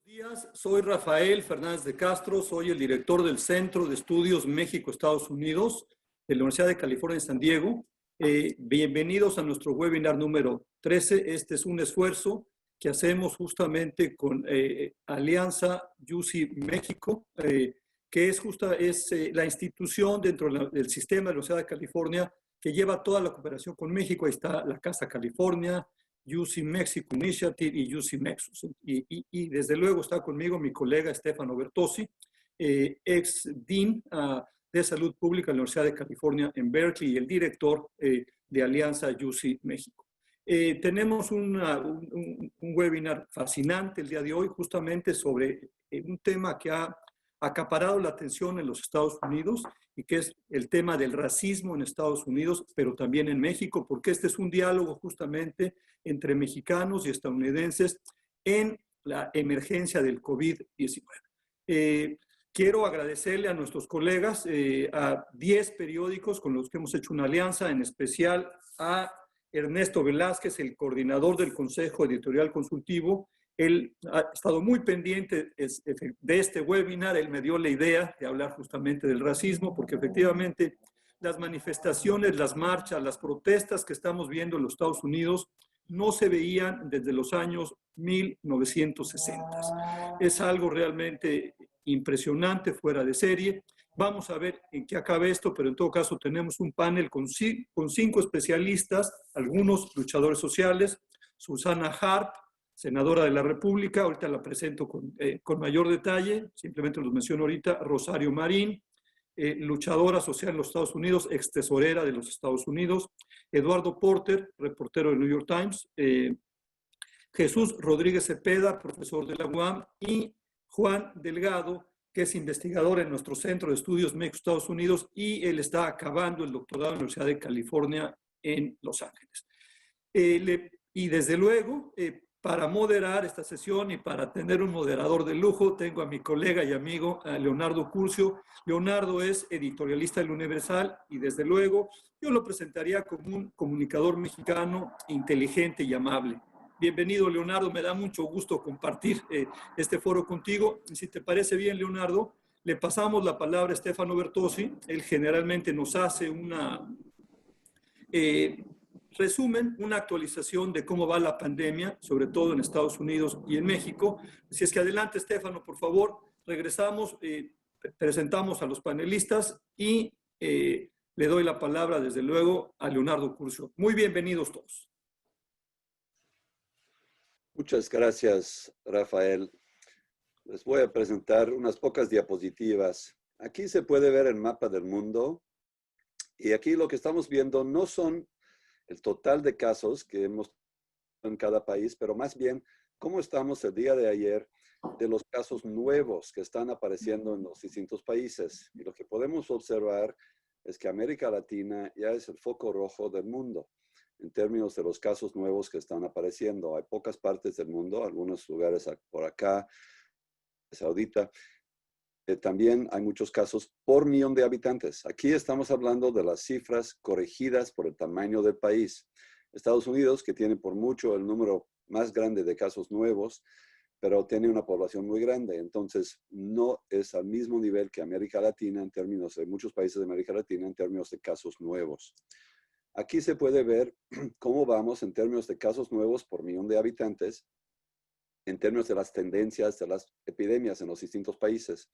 Días, soy Rafael Fernández de Castro, soy el director del Centro de Estudios México-Estados Unidos de la Universidad de California en San Diego. Bienvenidos a nuestro webinar número 13. Este es un esfuerzo que hacemos justamente con Alianza UC México, que es la institución dentro del sistema de la Universidad de California que lleva toda la cooperación con México. Ahí está la Casa California, UC Mexico Initiative y UC Nexus. Y desde luego está conmigo mi colega Stefano Bertozzi, ex Dean de Salud Pública de la Universidad de California en Berkeley y el director de Alianza UC México. Tenemos un webinar fascinante el día de hoy justamente sobre un tema que ha acaparado la atención en los Estados Unidos y que es el tema del racismo en Estados Unidos, pero también en México, porque este es un diálogo justamente entre mexicanos y estadounidenses en la emergencia del COVID-19. Quiero agradecerle a nuestros colegas, a 10 periódicos con los que hemos hecho una alianza, en especial a Ernesto Velázquez, el coordinador del Consejo Editorial Consultivo. Él ha estado muy pendiente de este webinar. Él me dio la idea de hablar justamente del racismo, porque efectivamente las manifestaciones, las marchas, las protestas que estamos viendo en los Estados Unidos no se veían desde los años 1960. Es algo realmente impresionante, fuera de serie. Vamos a ver en qué acaba esto, pero en todo caso tenemos un panel con 5 especialistas, algunos luchadores sociales. Susana Harp, senadora de la República, ahorita la presento con mayor detalle, simplemente los menciono ahorita. Rosario Marín, luchadora social en los Estados Unidos, ex tesorera de los Estados Unidos. Eduardo Porter, reportero del New York Times. Jesús Rodríguez Cepeda, profesor de la UAM. Y Juan Delgado, que es investigador en nuestro Centro de Estudios México-Estados Unidos, y él está acabando el doctorado en la Universidad de California en Los Ángeles. Y desde luego, para moderar esta sesión y para tener un moderador de lujo, tengo a mi colega y amigo Leonardo Curcio. Leonardo es editorialista del Universal y desde luego yo lo presentaría como un comunicador mexicano inteligente y amable. Bienvenido, Leonardo, me da mucho gusto compartir este foro contigo. Y si te parece bien, Leonardo, le pasamos la palabra a Stefano Bertozzi. Él generalmente nos hace una resumen, una actualización de cómo va la pandemia, sobre todo en Estados Unidos y en México. Si es que adelante, Stefano, por favor, regresamos, presentamos a los panelistas y le doy la palabra, desde luego, a Leonardo Curcio. Muy bienvenidos todos. Muchas gracias, Rafael. Les voy a presentar unas pocas diapositivas. Aquí se puede ver el mapa del mundo y aquí lo que estamos viendo no son el total de casos que hemos en cada país, pero más bien cómo estamos el día de ayer de los casos nuevos que están apareciendo en los distintos países. Y lo que podemos observar es que América Latina ya es el foco rojo del mundo en términos de los casos nuevos que están apareciendo. Hay pocas partes del mundo, algunos lugares por acá, Saudita. También hay muchos casos por millón de habitantes. Aquí estamos hablando de las cifras corregidas por el tamaño del país. Estados Unidos, que tiene por mucho el número más grande de casos nuevos, pero tiene una población muy grande. Entonces, no es al mismo nivel que América Latina en términos de muchos países de América Latina en términos de casos nuevos. Aquí se puede ver cómo vamos en términos de casos nuevos por millón de habitantes, en términos de las tendencias de las epidemias en los distintos países.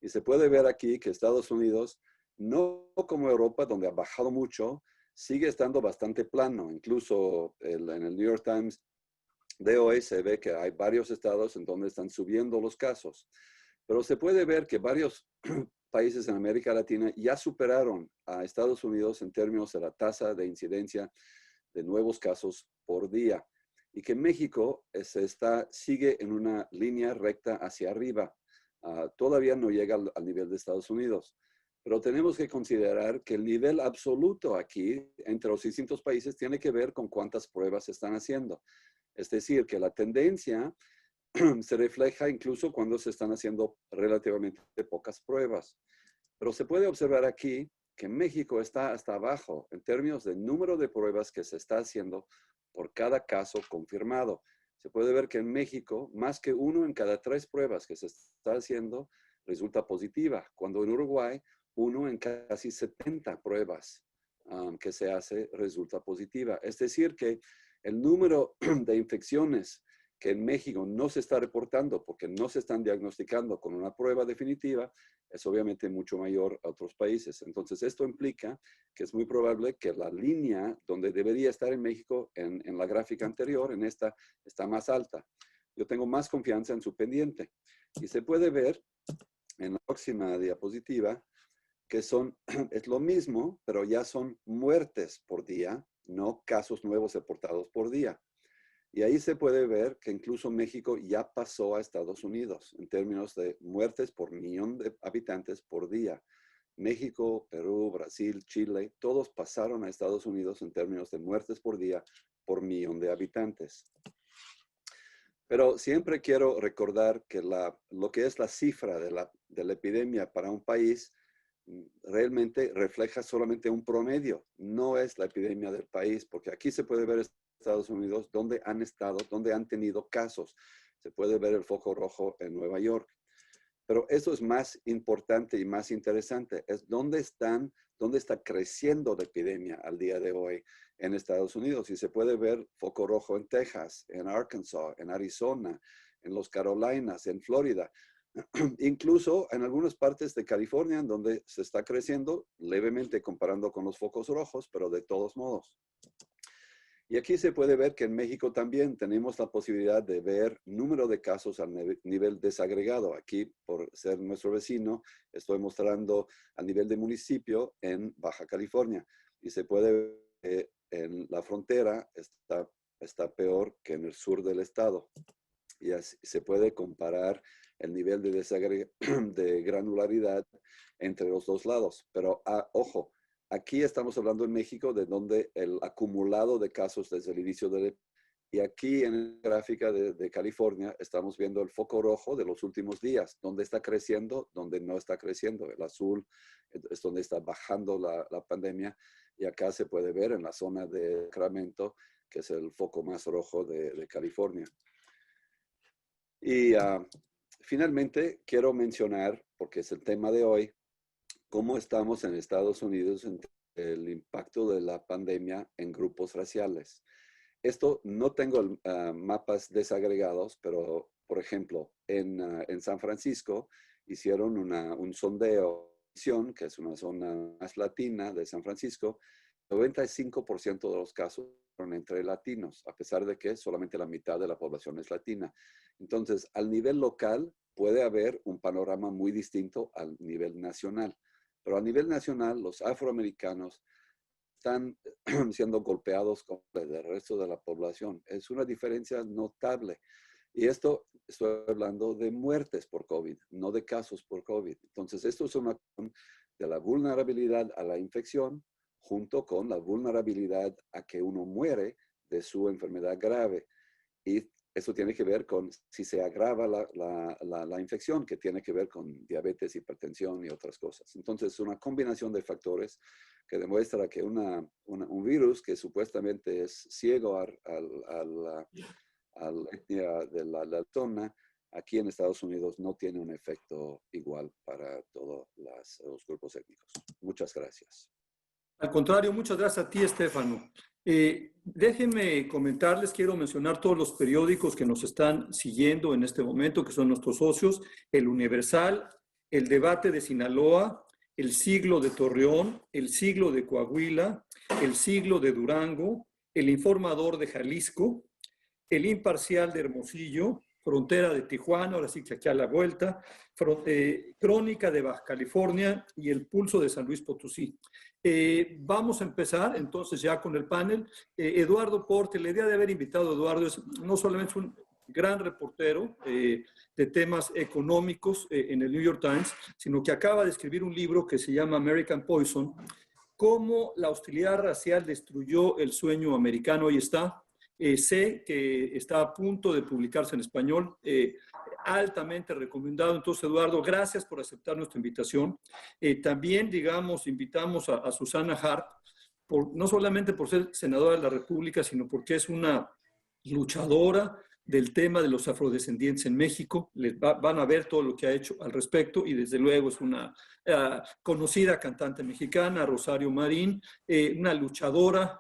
Y se puede ver aquí que Estados Unidos, no como Europa, donde ha bajado mucho, sigue estando bastante plano. Incluso en el New York Times de hoy se ve que hay varios estados en donde están subiendo los casos. Pero se puede ver que varios países en América Latina ya superaron a Estados Unidos en términos de la tasa de incidencia de nuevos casos por día. Y que México sigue en una línea recta hacia arriba. Todavía no llega al nivel de Estados Unidos. Pero tenemos que considerar que el nivel absoluto aquí, entre los distintos países, tiene que ver con cuántas pruebas se están haciendo. Es decir, que la tendencia se refleja incluso cuando se están haciendo relativamente pocas pruebas. Pero se puede observar aquí que México está hasta abajo en términos del número de pruebas que se está haciendo por cada caso confirmado. se puede ver que en México, más que 1 en cada 3 pruebas que se está haciendo resulta positiva, cuando en Uruguay, 1 en casi 70 pruebas que se hace resulta positiva. Es decir, que el número de infecciones que en México no se está reportando porque no se están diagnosticando con una prueba definitiva es obviamente mucho mayor a otros países. Entonces, esto implica que es muy probable que la línea donde debería estar en México, en la gráfica anterior, en esta, está más alta. Yo tengo más confianza en su pendiente. Y se puede ver en la próxima diapositiva que es lo mismo, pero ya son muertes por día, no casos nuevos reportados por día. Y ahí se puede ver que incluso México ya pasó a Estados Unidos en términos de muertes por millón de habitantes por día. México, Perú, Brasil, Chile, todos pasaron a Estados Unidos en términos de muertes por día por millón de habitantes. Pero siempre quiero recordar que lo que es la cifra de la epidemia para un país realmente refleja solamente un promedio, no es la epidemia del país, porque aquí se puede ver Estados Unidos donde han estado, donde han tenido casos. Se puede ver el foco rojo en Nueva York. Pero eso es más importante y más interesante, es dónde está creciendo la epidemia al día de hoy en Estados Unidos. Y se puede ver foco rojo en Texas, en Arkansas, en Arizona, en los Carolinas, en Florida. Incluso en algunas partes de California, en donde se está creciendo levemente comparando con los focos rojos, pero de todos modos. Y aquí se puede ver que en México también tenemos la posibilidad de ver número de casos a nivel desagregado. Aquí, por ser nuestro vecino, estoy mostrando a nivel de municipio en Baja California. Y se puede ver que en la frontera está peor que en el sur del estado. Y así se puede comparar el nivel de granularidad entre los dos lados. Pero, ojo, aquí estamos hablando en México de donde el acumulado de casos desde el inicio y aquí en la gráfica de California estamos viendo el foco rojo de los últimos días, donde está creciendo, donde no está creciendo. El azul es donde está bajando la pandemia y acá se puede ver en la zona de Sacramento, que es el foco más rojo de California. Y finalmente quiero mencionar, porque es el tema de hoy, cómo estamos en Estados Unidos en el impacto de la pandemia en grupos raciales. Esto no tengo mapas desagregados, pero por ejemplo, en San Francisco hicieron un sondeo, que es una zona más latina de San Francisco. 95% de los casos son entre latinos, a pesar de que solamente la mitad de la población es latina. Entonces, al nivel local puede haber un panorama muy distinto al nivel nacional. Pero a nivel nacional, los afroamericanos están siendo golpeados con el resto de la población. Es una diferencia notable. Y esto, estoy hablando de muertes por COVID, no de casos por COVID. Entonces, esto es una de la vulnerabilidad a la infección, junto con la vulnerabilidad a que uno muere de su enfermedad grave. Y eso tiene que ver con si se agrava la infección, que tiene que ver con diabetes, hipertensión y otras cosas. Entonces, es una combinación de factores que demuestra que un virus que supuestamente es ciego a la etnia de la zona, aquí en Estados Unidos no tiene un efecto igual para todos los grupos étnicos. Muchas gracias. Al contrario, muchas gracias a ti, Estefano. Déjenme comentarles, quiero mencionar todos los periódicos que nos están siguiendo en este momento, que son nuestros socios: El Universal, El Debate de Sinaloa, El Siglo de Torreón, El Siglo de Coahuila, El Siglo de Durango, El Informador de Jalisco, El Imparcial de Hermosillo, Frontera de Tijuana, ahora sí que aquí a la vuelta, Crónica de Baja California y El Pulso de San Luis Potosí. Vamos a empezar entonces ya con el panel. Eduardo Porte, la idea de haber invitado a Eduardo es no solamente un gran reportero de temas económicos en el New York Times, sino que acaba de escribir un libro que se llama American Poison, cómo la hostilidad racial destruyó el sueño americano. Ahí está. Sé que está a punto de publicarse en español, altamente recomendado. Entonces, Eduardo, gracias por aceptar nuestra invitación. También, digamos, invitamos a Susana Harp, no solamente por ser senadora de la República, sino porque es una luchadora del tema de los afrodescendientes en México. Van a ver todo lo que ha hecho al respecto y desde luego es una conocida cantante mexicana, Rosario Marín, una luchadora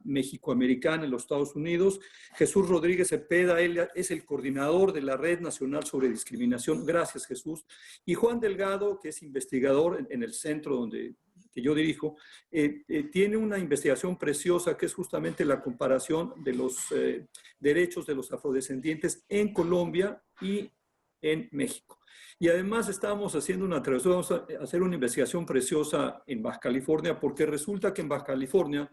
mexicoamericana en los Estados Unidos. Jesús Rodríguez Cepeda, él es el coordinador de la Red Nacional sobre Discriminación. Gracias, Jesús. Y Juan Delgado, que es investigador en el centro que yo dirijo, tiene una investigación preciosa que es justamente la comparación de los derechos de los afrodescendientes en Colombia y en México. Y además estamos haciendo vamos a hacer una investigación preciosa en Baja California, porque resulta que en Baja California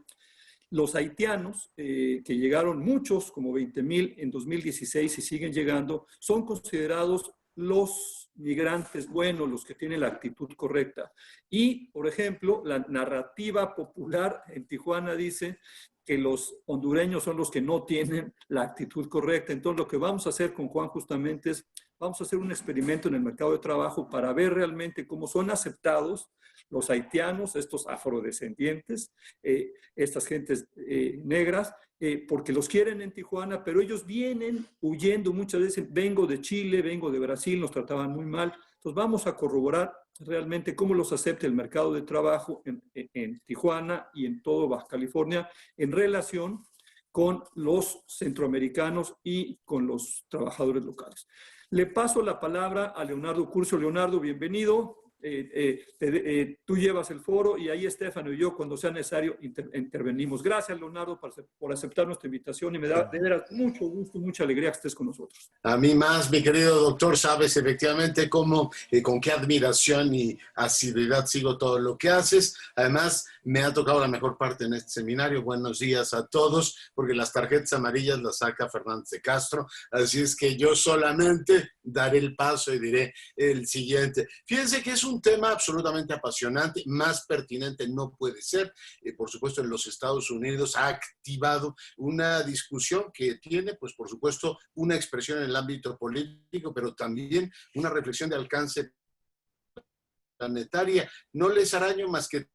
los haitianos, que llegaron muchos, como 20,000 en 2016 y siguen llegando, son considerados los migrantes buenos, los que tienen la actitud correcta. Y, por ejemplo, la narrativa popular en Tijuana dice que los hondureños son los que no tienen la actitud correcta. Entonces, lo que vamos a hacer con Juan justamente es, vamos a hacer un experimento en el mercado de trabajo para ver realmente cómo son aceptados los haitianos, estos afrodescendientes, estas gentes negras, porque los quieren en Tijuana, pero ellos vienen huyendo muchas veces. Vengo de Chile, vengo de Brasil, nos trataban muy mal. Entonces vamos a corroborar realmente cómo los acepta el mercado de trabajo en Tijuana y en todo Baja California en relación con los centroamericanos y con los trabajadores locales. Le paso la palabra a Leonardo Curcio. Leonardo, bienvenido. Tú llevas el foro y ahí Estefano y yo, cuando sea necesario, intervenimos. Gracias, Leonardo, por aceptar nuestra invitación y me da de veras mucho gusto, mucha alegría que estés con nosotros. A mí más, mi querido doctor, sabes efectivamente cómo, con qué admiración y asiduidad sigo todo lo que haces. Además, me ha tocado la mejor parte en este seminario. Buenos días a todos, porque las tarjetas amarillas las saca Fernández de Castro. Así es que yo solamente daré el paso y diré el siguiente. Fíjense que es un tema absolutamente apasionante, más pertinente no puede ser. Por supuesto, en los Estados Unidos ha activado una discusión que tiene, pues por supuesto, una expresión en el ámbito político, pero también una reflexión de alcance planetaria. No les araño más que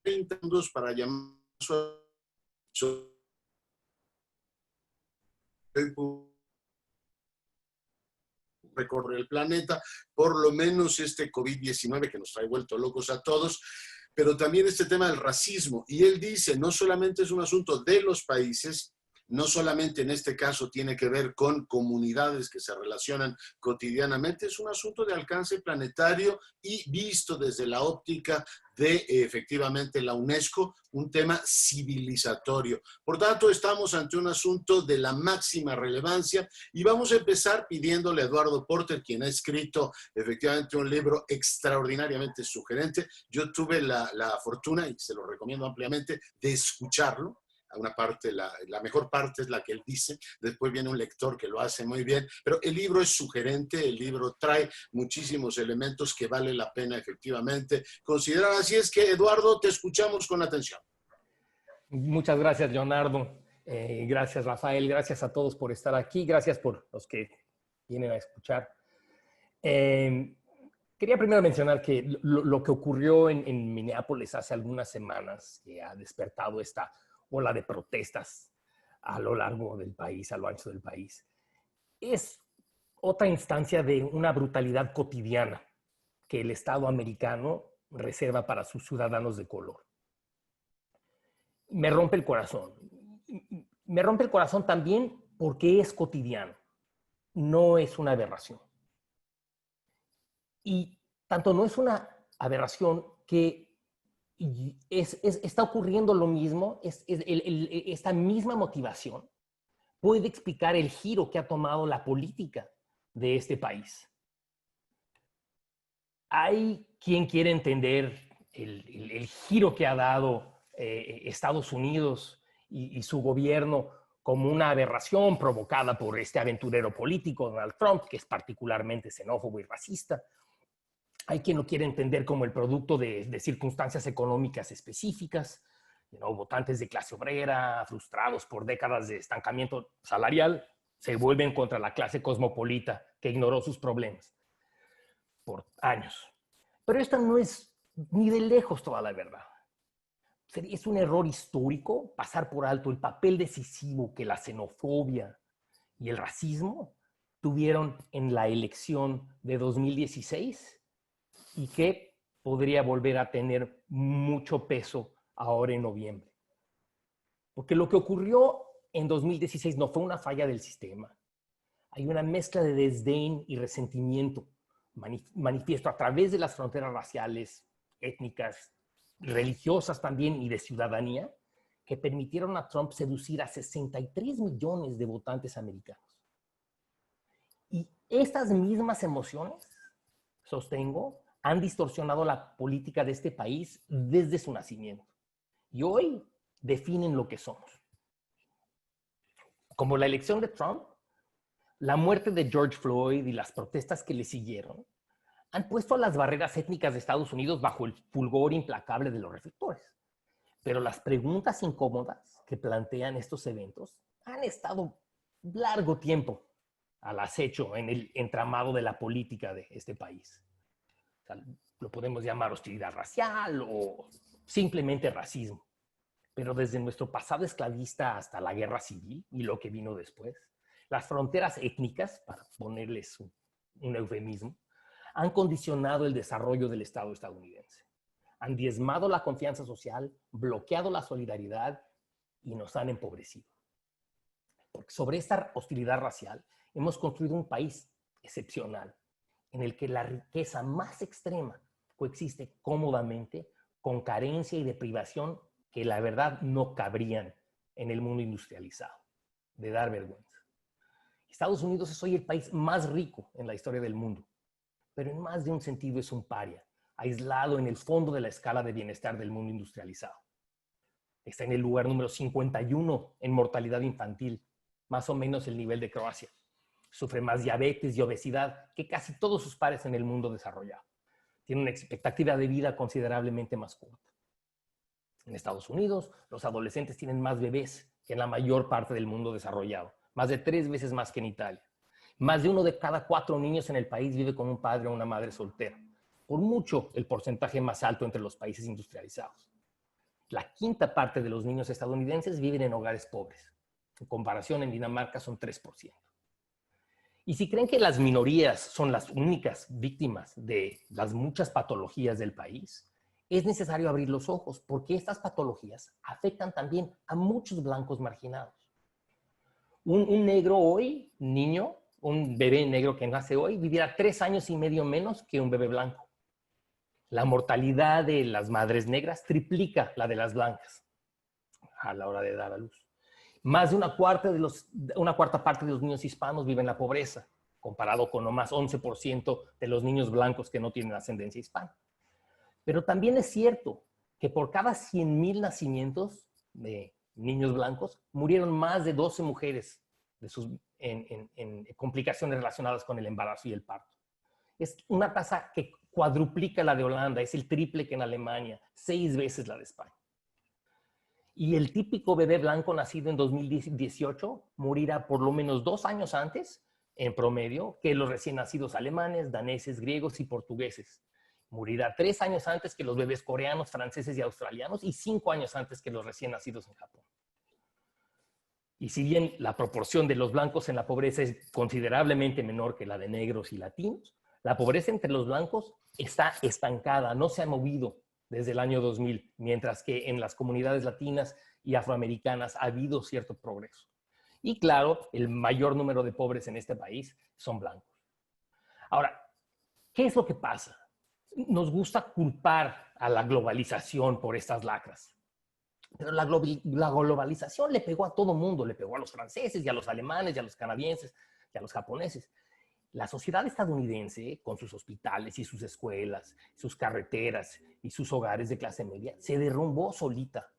30 segundos para llamar recorre el planeta, por lo menos este COVID-19 que nos trae vuelto locos a todos, pero también este tema del racismo. Y él dice, no solamente es un asunto de los países, no solamente en este caso tiene que ver con comunidades que se relacionan cotidianamente, es un asunto de alcance planetario y visto desde la óptica de efectivamente la UNESCO, un tema civilizatorio. Por tanto, estamos ante un asunto de la máxima relevancia y vamos a empezar pidiéndole a Eduardo Porter, quien ha escrito efectivamente un libro extraordinariamente sugerente. Yo tuve la fortuna, y se lo recomiendo ampliamente, de escucharlo. Una parte, la mejor parte es la que él dice, después viene un lector que lo hace muy bien, pero el libro es sugerente, el libro trae muchísimos elementos que vale la pena efectivamente considerar. Así es que, Eduardo, te escuchamos con atención. Muchas gracias, Leonardo. Gracias, Rafael. Gracias a todos por estar aquí. Gracias por los que vienen a escuchar. Quería primero mencionar que lo que ocurrió en Minneapolis hace algunas semanas, que ha despertado esta ola de protestas a lo largo del país, a lo ancho del país, es otra instancia de una brutalidad cotidiana que el Estado americano reserva para sus ciudadanos de color. Me rompe el corazón. Me rompe el corazón también porque es cotidiano, no es una aberración. Y tanto no es una aberración que está ocurriendo lo mismo, esta misma motivación puede explicar el giro que ha tomado la política de este país. Hay quien quiere entender el giro que ha dado Estados Unidos y su gobierno como una aberración provocada por este aventurero político, Donald Trump, que es particularmente xenófobo y racista. Hay quien lo quiere entender como el producto de circunstancias económicas específicas, votantes de clase obrera, frustrados por décadas de estancamiento salarial, se vuelven contra la clase cosmopolita que ignoró sus problemas por años. Pero esta no es ni de lejos toda la verdad. Es un error histórico pasar por alto el papel decisivo que la xenofobia y el racismo tuvieron en la elección de 2016 y que podría volver a tener mucho peso ahora en noviembre. Porque lo que ocurrió en 2016 no fue una falla del sistema. Hay una mezcla de desdén y resentimiento manifiesto a través de las fronteras raciales, étnicas, religiosas también y de ciudadanía, que permitieron a Trump seducir a 63 millones de votantes americanos. Y estas mismas emociones, sostengo, han distorsionado la política de este país desde su nacimiento. Y hoy definen lo que somos. Como la elección de Trump, la muerte de George Floyd y las protestas que le siguieron han puesto las barreras étnicas de Estados Unidos bajo el fulgor implacable de los reflectores. Pero las preguntas incómodas que plantean estos eventos han estado largo tiempo al acecho en el entramado de la política de este país. O sea, lo podemos llamar hostilidad racial o simplemente racismo. Pero desde nuestro pasado esclavista hasta la guerra civil y lo que vino después, las fronteras étnicas, para ponerles un eufemismo, han condicionado el desarrollo del Estado estadounidense. Han diezmado la confianza social, bloqueado la solidaridad y nos han empobrecido. Porque sobre esta hostilidad racial hemos construido un país excepcional en el que la riqueza más extrema coexiste cómodamente con carencia y deprivación que la verdad no cabrían en el mundo industrializado, de dar vergüenza. Estados Unidos es hoy el país más rico en la historia del mundo, pero en más de un sentido es un paria, aislado en el fondo de la escala de bienestar del mundo industrializado. Está en el lugar número 51 en mortalidad infantil, más o menos el nivel de Croacia. Sufre más diabetes y obesidad que casi todos sus pares en el mundo desarrollado. Tiene una expectativa de vida considerablemente más corta. En Estados Unidos, los adolescentes tienen más bebés que en la mayor parte del mundo desarrollado, más de 3 veces más que en Italia. Más de 1 de cada 4 niños en el país vive con un padre o una madre soltera. Por mucho el porcentaje más alto entre los países industrializados. La quinta parte de los niños estadounidenses viven en hogares pobres. En comparación, en Dinamarca son 3%. Y si creen que las minorías son las únicas víctimas de las muchas patologías del país, es necesario abrir los ojos porque estas patologías afectan también a muchos blancos marginados. Un negro hoy, niño, un bebé negro que nace hoy, vivirá 3 años y medio menos que un bebé blanco. La mortalidad de las madres negras triplica la de las blancas a la hora de dar a luz. Más de una cuarta parte de los niños hispanos viven en la pobreza, comparado con nomás 11% de los niños blancos que no tienen ascendencia hispana. Pero también es cierto que por cada 100,000 nacimientos de niños blancos, murieron más de 12 mujeres en complicaciones relacionadas con el embarazo y el parto. Es una tasa que cuadruplica la de Holanda, es el triple que en Alemania, 6 veces la de España. Y el típico bebé blanco nacido en 2018 morirá por lo menos 2 años antes, en promedio, que los recién nacidos alemanes, daneses, griegos y portugueses. Morirá 3 años antes que los bebés coreanos, franceses y australianos y 5 años antes que los recién nacidos en Japón. Y si bien la proporción de los blancos en la pobreza es considerablemente menor que la de negros y latinos, la pobreza entre los blancos está estancada, no se ha movido desde el año 2000, mientras que en las comunidades latinas y afroamericanas ha habido cierto progreso. Y claro, el mayor número de pobres en este país son blancos. Ahora, ¿qué es lo que pasa? Nos gusta culpar a la globalización por estas lacras. Pero la globalización le pegó a todo mundo, le pegó a los franceses y a los alemanes y a los canadienses y a los japoneses. La sociedad estadounidense, con sus hospitales y sus escuelas, sus carreteras y sus hogares de clase media, se derrumbó solita.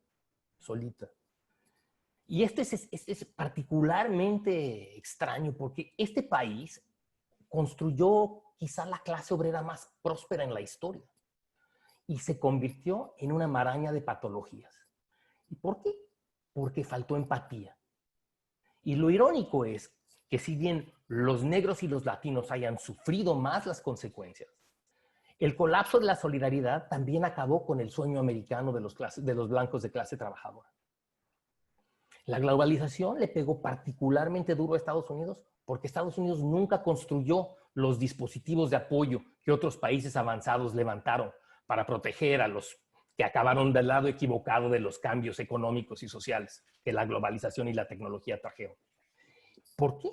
Y esto es particularmente extraño porque este país construyó quizá la clase obrera más próspera en la historia y se convirtió en una maraña de patologías. ¿Y por qué? Porque faltó empatía. Y lo irónico es que si bien los negros y los latinos hayan sufrido más las consecuencias, el colapso de la solidaridad también acabó con el sueño americano de los blancos de clase trabajadora. La globalización le pegó particularmente duro a Estados Unidos porque Estados Unidos nunca construyó los dispositivos de apoyo que otros países avanzados levantaron para proteger a los que acabaron del lado equivocado de los cambios económicos y sociales que la globalización y la tecnología trajeron. ¿Por qué?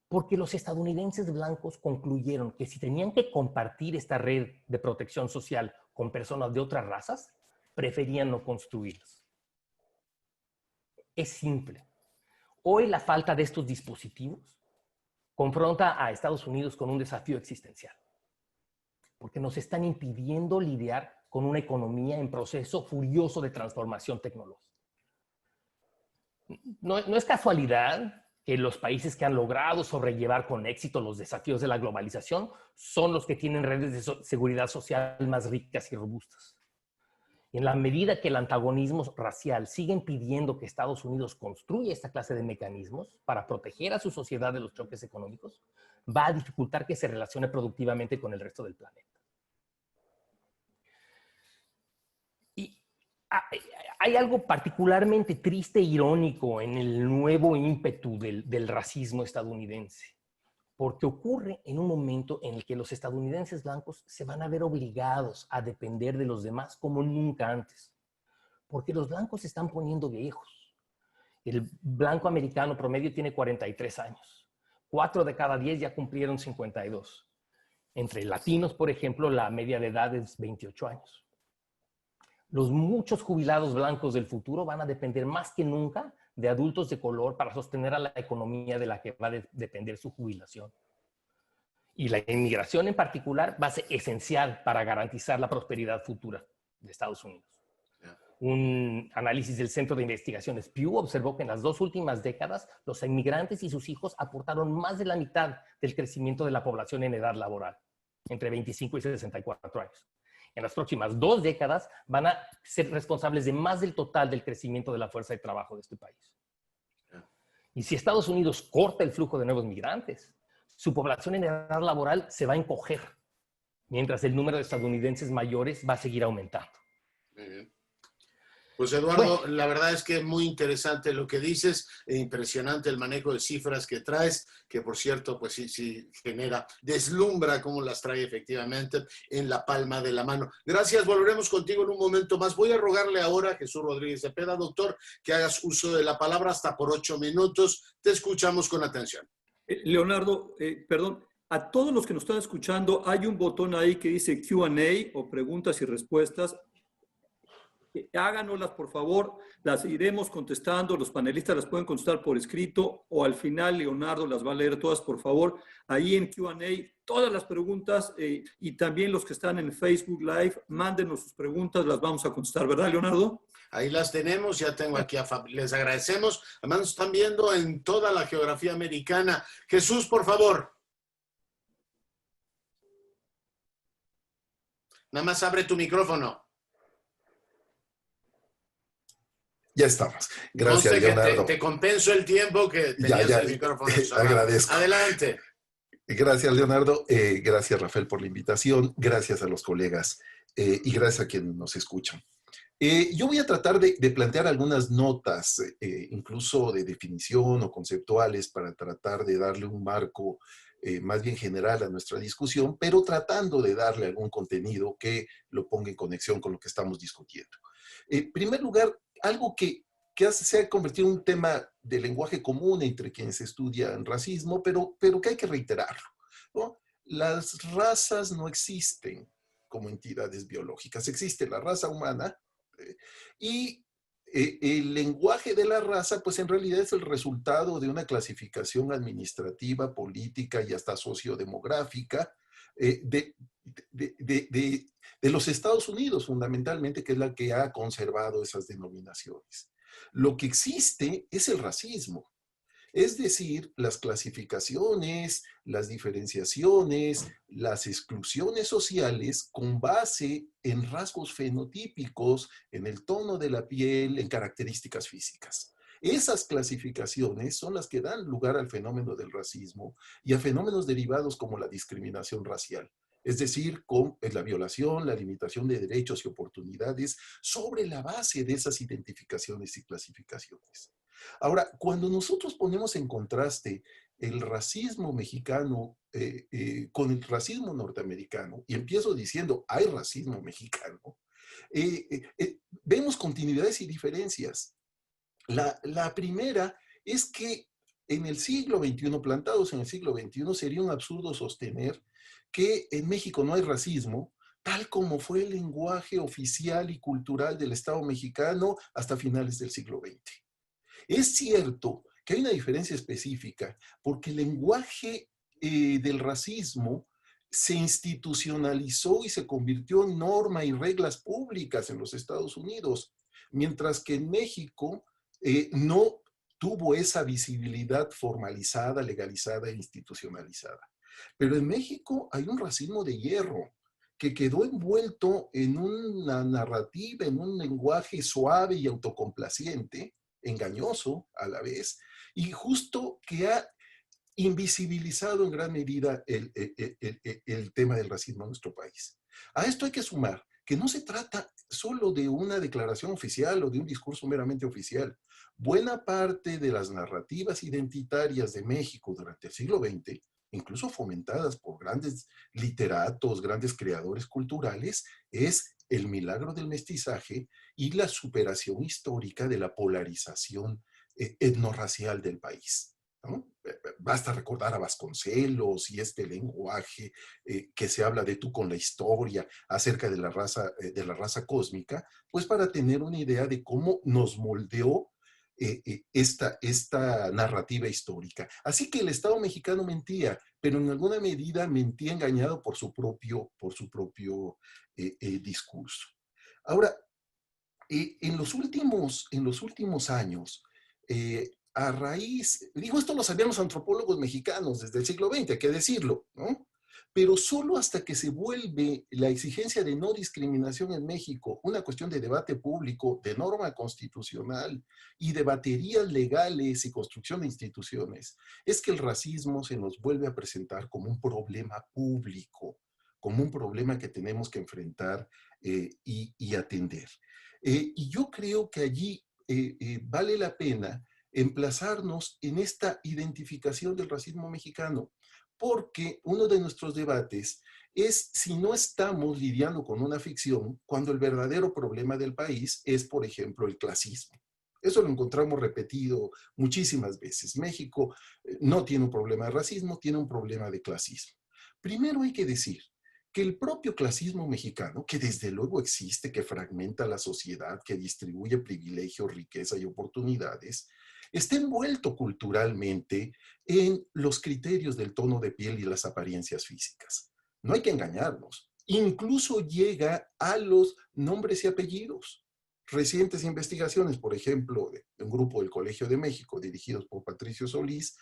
Porque los estadounidenses blancos concluyeron que si tenían que compartir esta red de protección social con personas de otras razas, preferían no construirlas. Es simple. Hoy la falta de estos dispositivos confronta a Estados Unidos con un desafío existencial, porque nos están impidiendo lidiar con una economía en proceso furioso de transformación tecnológica. No es casualidad que los países que han logrado sobrellevar con éxito los desafíos de la globalización son los que tienen redes de seguridad social más ricas y robustas. Y en la medida que el antagonismo racial sigue impidiendo que Estados Unidos construya esta clase de mecanismos para proteger a su sociedad de los choques económicos, va a dificultar que se relacione productivamente con el resto del planeta. Y hay algo particularmente triste e irónico en el nuevo ímpetu del racismo estadounidense, porque ocurre en un momento en el que los estadounidenses blancos se van a ver obligados a depender de los demás como nunca antes, porque los blancos se están poniendo viejos. El blanco americano promedio tiene 43 años. 4 de cada 10 ya cumplieron 52. Entre latinos, por ejemplo, la media de edad es 28 años. Los muchos jubilados blancos del futuro van a depender más que nunca de adultos de color para sostener a la economía de la que va a depender su jubilación. Y la inmigración en particular va a ser esencial para garantizar la prosperidad futura de Estados Unidos. Un análisis del Centro de Investigaciones Pew observó que en las 2 últimas décadas los inmigrantes y sus hijos aportaron más de la mitad del crecimiento de la población en edad laboral, entre 25 y 64 años. En las próximas 2 décadas van a ser responsables de más del total del crecimiento de la fuerza de trabajo de este país. Y si Estados Unidos corta el flujo de nuevos migrantes, su población en edad laboral se va a encoger, mientras el número de estadounidenses mayores va a seguir aumentando. Muy bien. Pues Eduardo, la verdad es que es muy interesante lo que dices, e impresionante el manejo de cifras que traes, que por cierto, pues sí genera, deslumbra cómo las trae efectivamente en la palma de la mano. Gracias, volveremos contigo en un momento más. Voy a rogarle ahora a Jesús Rodríguez Cepeda, doctor, que hagas uso de la palabra hasta por 8 minutos. Te escuchamos con atención. Leonardo, perdón, a todos los que nos están escuchando, hay un botón ahí que dice Q&A o preguntas y respuestas. Háganoslas, por favor, las iremos contestando, los panelistas las pueden contestar por escrito o al final Leonardo las va a leer todas, por favor, ahí en Q&A, todas las preguntas y también los que están en Facebook Live, mándenos sus preguntas, las vamos a contestar, ¿verdad, Leonardo? Ahí las tenemos, ya tengo aquí les agradecemos, además nos están viendo en toda la geografía americana. Jesús, por favor. Nada más abre tu micrófono. Ya estamos. Gracias, Conste Leonardo. Que te compenso el tiempo que tenías el micrófono. Agradezco. Adelante. Gracias, Leonardo. Gracias, Rafael, por la invitación. Gracias a los colegas y gracias a quienes nos escuchan. Yo voy a tratar de plantear algunas notas, incluso de definición o conceptuales, para tratar de darle un marco más bien general a nuestra discusión, pero tratando de darle algún contenido que lo ponga en conexión con lo que estamos discutiendo. En primer lugar, algo que se ha convertido en un tema de lenguaje común entre quienes estudian racismo, pero que hay que reiterarlo, ¿no? Las razas no existen como entidades biológicas. Existe la raza humana y el lenguaje de la raza, pues en realidad es el resultado de una clasificación administrativa, política y hasta sociodemográfica de los Estados Unidos, fundamentalmente, que es la que ha conservado esas denominaciones. Lo que existe es el racismo, es decir, las clasificaciones, las diferenciaciones, las exclusiones sociales con base en rasgos fenotípicos, en el tono de la piel, en características físicas. Esas clasificaciones son las que dan lugar al fenómeno del racismo y a fenómenos derivados como la discriminación racial. Es decir, con la violación, la limitación de derechos y oportunidades sobre la base de esas identificaciones y clasificaciones. Ahora, cuando nosotros ponemos en contraste el racismo mexicano con el racismo norteamericano, y empiezo diciendo, hay racismo mexicano, vemos continuidades y diferencias. La primera es que en el siglo XXI, plantados en el siglo XXI, sería un absurdo sostener que en México no hay racismo, tal como fue el lenguaje oficial y cultural del Estado mexicano hasta finales del siglo XX. Es cierto que hay una diferencia específica, porque el lenguaje del racismo se institucionalizó y se convirtió en norma y reglas públicas en los Estados Unidos, mientras que en México no tuvo esa visibilidad formalizada, legalizada e institucionalizada. Pero en México hay un racismo de hierro que quedó envuelto en una narrativa, en un lenguaje suave y autocomplaciente, engañoso a la vez, y justo que ha invisibilizado en gran medida el tema del racismo en nuestro país. A esto hay que sumar que no se trata solo de una declaración oficial o de un discurso meramente oficial. Buena parte de las narrativas identitarias de México durante el siglo XX, incluso fomentadas por grandes literatos, grandes creadores culturales, es el milagro del mestizaje y la superación histórica de la polarización etnorracial del país, ¿no? Basta recordar a Vasconcelos y este lenguaje que se habla de tú con la historia acerca de la raza cósmica, pues para tener una idea de cómo nos moldeó esta narrativa histórica. Así que el Estado mexicano mentía, pero en alguna medida mentía engañado por su propio discurso. Ahora, en los últimos años, a raíz, digo, esto lo sabían los antropólogos mexicanos desde el siglo XX, hay que decirlo, ¿no? Pero solo hasta que se vuelve la exigencia de no discriminación en México una cuestión de debate público, de norma constitucional y de baterías legales y construcción de instituciones, es que el racismo se nos vuelve a presentar como un problema público, como un problema que tenemos que enfrentar y atender. Y yo creo que allí vale la pena emplazarnos en esta identificación del racismo mexicano, porque uno de nuestros debates es si no estamos lidiando con una ficción cuando el verdadero problema del país es, por ejemplo, el clasismo. Eso lo encontramos repetido muchísimas veces. México no tiene un problema de racismo, tiene un problema de clasismo. Primero hay que decir que el propio clasismo mexicano, que desde luego existe, que fragmenta la sociedad, que distribuye privilegios, riqueza y oportunidades, está envuelto culturalmente en los criterios del tono de piel y las apariencias físicas. No hay que engañarnos. Incluso llega a los nombres y apellidos. Recientes investigaciones, por ejemplo, de un grupo del Colegio de México, dirigidos por Patricio Solís,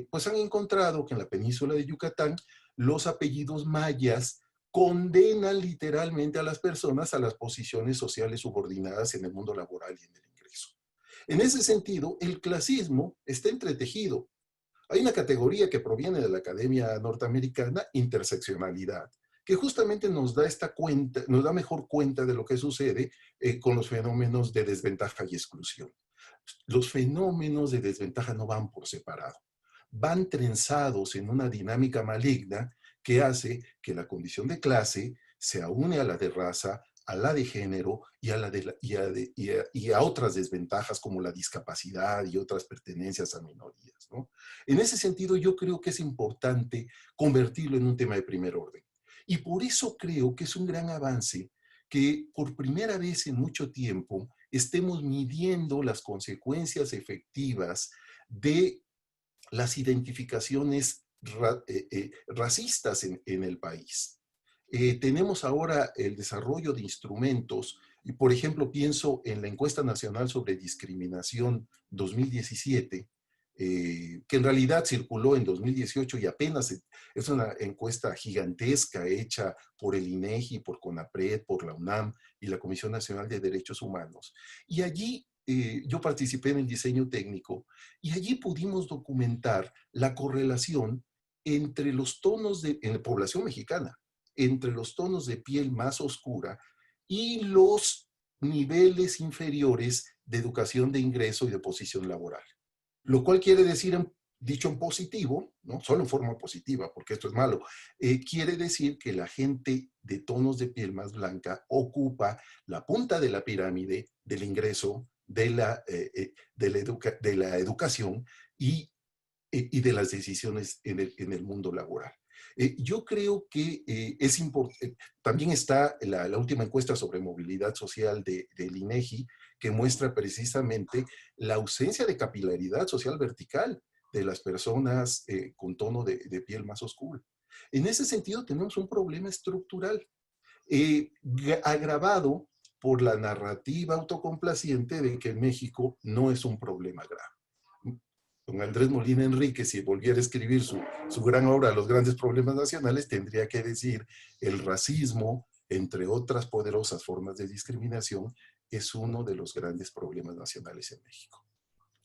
pues han encontrado que en la península de Yucatán los apellidos mayas condenan literalmente a las personas a las posiciones sociales subordinadas en el mundo laboral y en el ingreso. En ese sentido, el clasismo está entretejido. Hay una categoría que proviene de la Academia Norteamericana, interseccionalidad, que justamente nos da mejor cuenta de lo que sucede con los fenómenos de desventaja y exclusión. Los fenómenos de desventaja no van por separado, van trenzados en una dinámica maligna que hace que la condición de clase se aúne a la de raza, a la de género y a otras desventajas como la discapacidad y otras pertenencias a minorías, ¿no? En ese sentido, yo creo que es importante convertirlo en un tema de primer orden. Y por eso creo que es un gran avance que por primera vez en mucho tiempo estemos midiendo las consecuencias efectivas de las identificaciones racistas en el país. Tenemos ahora el desarrollo de instrumentos, y por ejemplo pienso en la encuesta nacional sobre discriminación 2017, que en realidad circuló en 2018 y apenas es una encuesta gigantesca hecha por el INEGI, por CONAPRED, por la UNAM y la Comisión Nacional de Derechos Humanos. Y allí yo participé en el diseño técnico y allí pudimos documentar la correlación entre los tonos en la población mexicana, entre los tonos de piel más oscura y los niveles inferiores de educación de ingreso y de posición laboral. Lo cual quiere decir, dicho en positivo, no solo en forma positiva, porque esto es malo, quiere decir que la gente de tonos de piel más blanca ocupa la punta de la pirámide del ingreso, de la educación y de las decisiones en el mundo laboral. Yo creo que es importante, también está la última encuesta sobre movilidad social del INEGI, que muestra precisamente la ausencia de capilaridad social vertical de las personas con tono de piel más oscuro. En ese sentido tenemos un problema estructural agravado por la narrativa autocomplaciente de que México no es un problema grave. Don Andrés Molina Enríquez, si volviera a escribir su gran obra, Los grandes problemas nacionales, tendría que decir el racismo, entre otras poderosas formas de discriminación, es uno de los grandes problemas nacionales en México.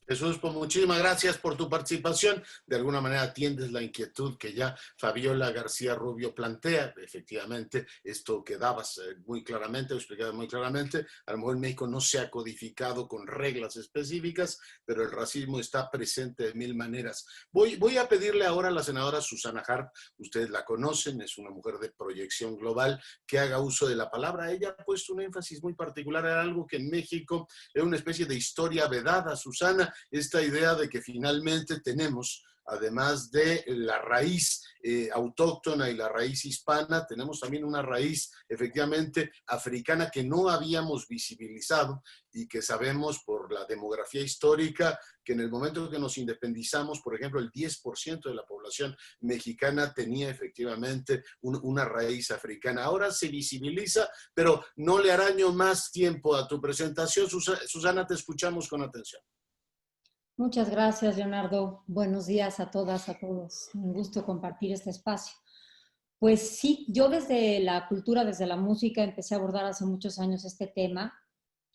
Jesús, pues muchísimas gracias por tu participación. De alguna manera atiendes la inquietud que ya Fabiola García Rubio plantea. Efectivamente, esto quedabas muy claramente, explicado muy claramente. A lo mejor en México no se ha codificado con reglas específicas, pero el racismo está presente de mil maneras. Voy a pedirle ahora a la senadora Susana Harp, ustedes la conocen, es una mujer de proyección global, que haga uso de la palabra. Ella ha puesto un énfasis muy particular en algo que en México es una especie de historia vedada, Susana, esta idea de que finalmente tenemos, además de la raíz autóctona y la raíz hispana, tenemos también una raíz efectivamente africana que no habíamos visibilizado y que sabemos por la demografía histórica que en el momento que nos independizamos, por ejemplo, el 10% de la población mexicana tenía efectivamente una raíz africana. Ahora se visibiliza, pero no le araño más tiempo a tu presentación. Susana, te escuchamos con atención. Muchas gracias, Leonardo. Buenos días a todas, a todos. Un gusto compartir este espacio. Pues sí, yo desde la cultura, desde la música, empecé a abordar hace muchos años este tema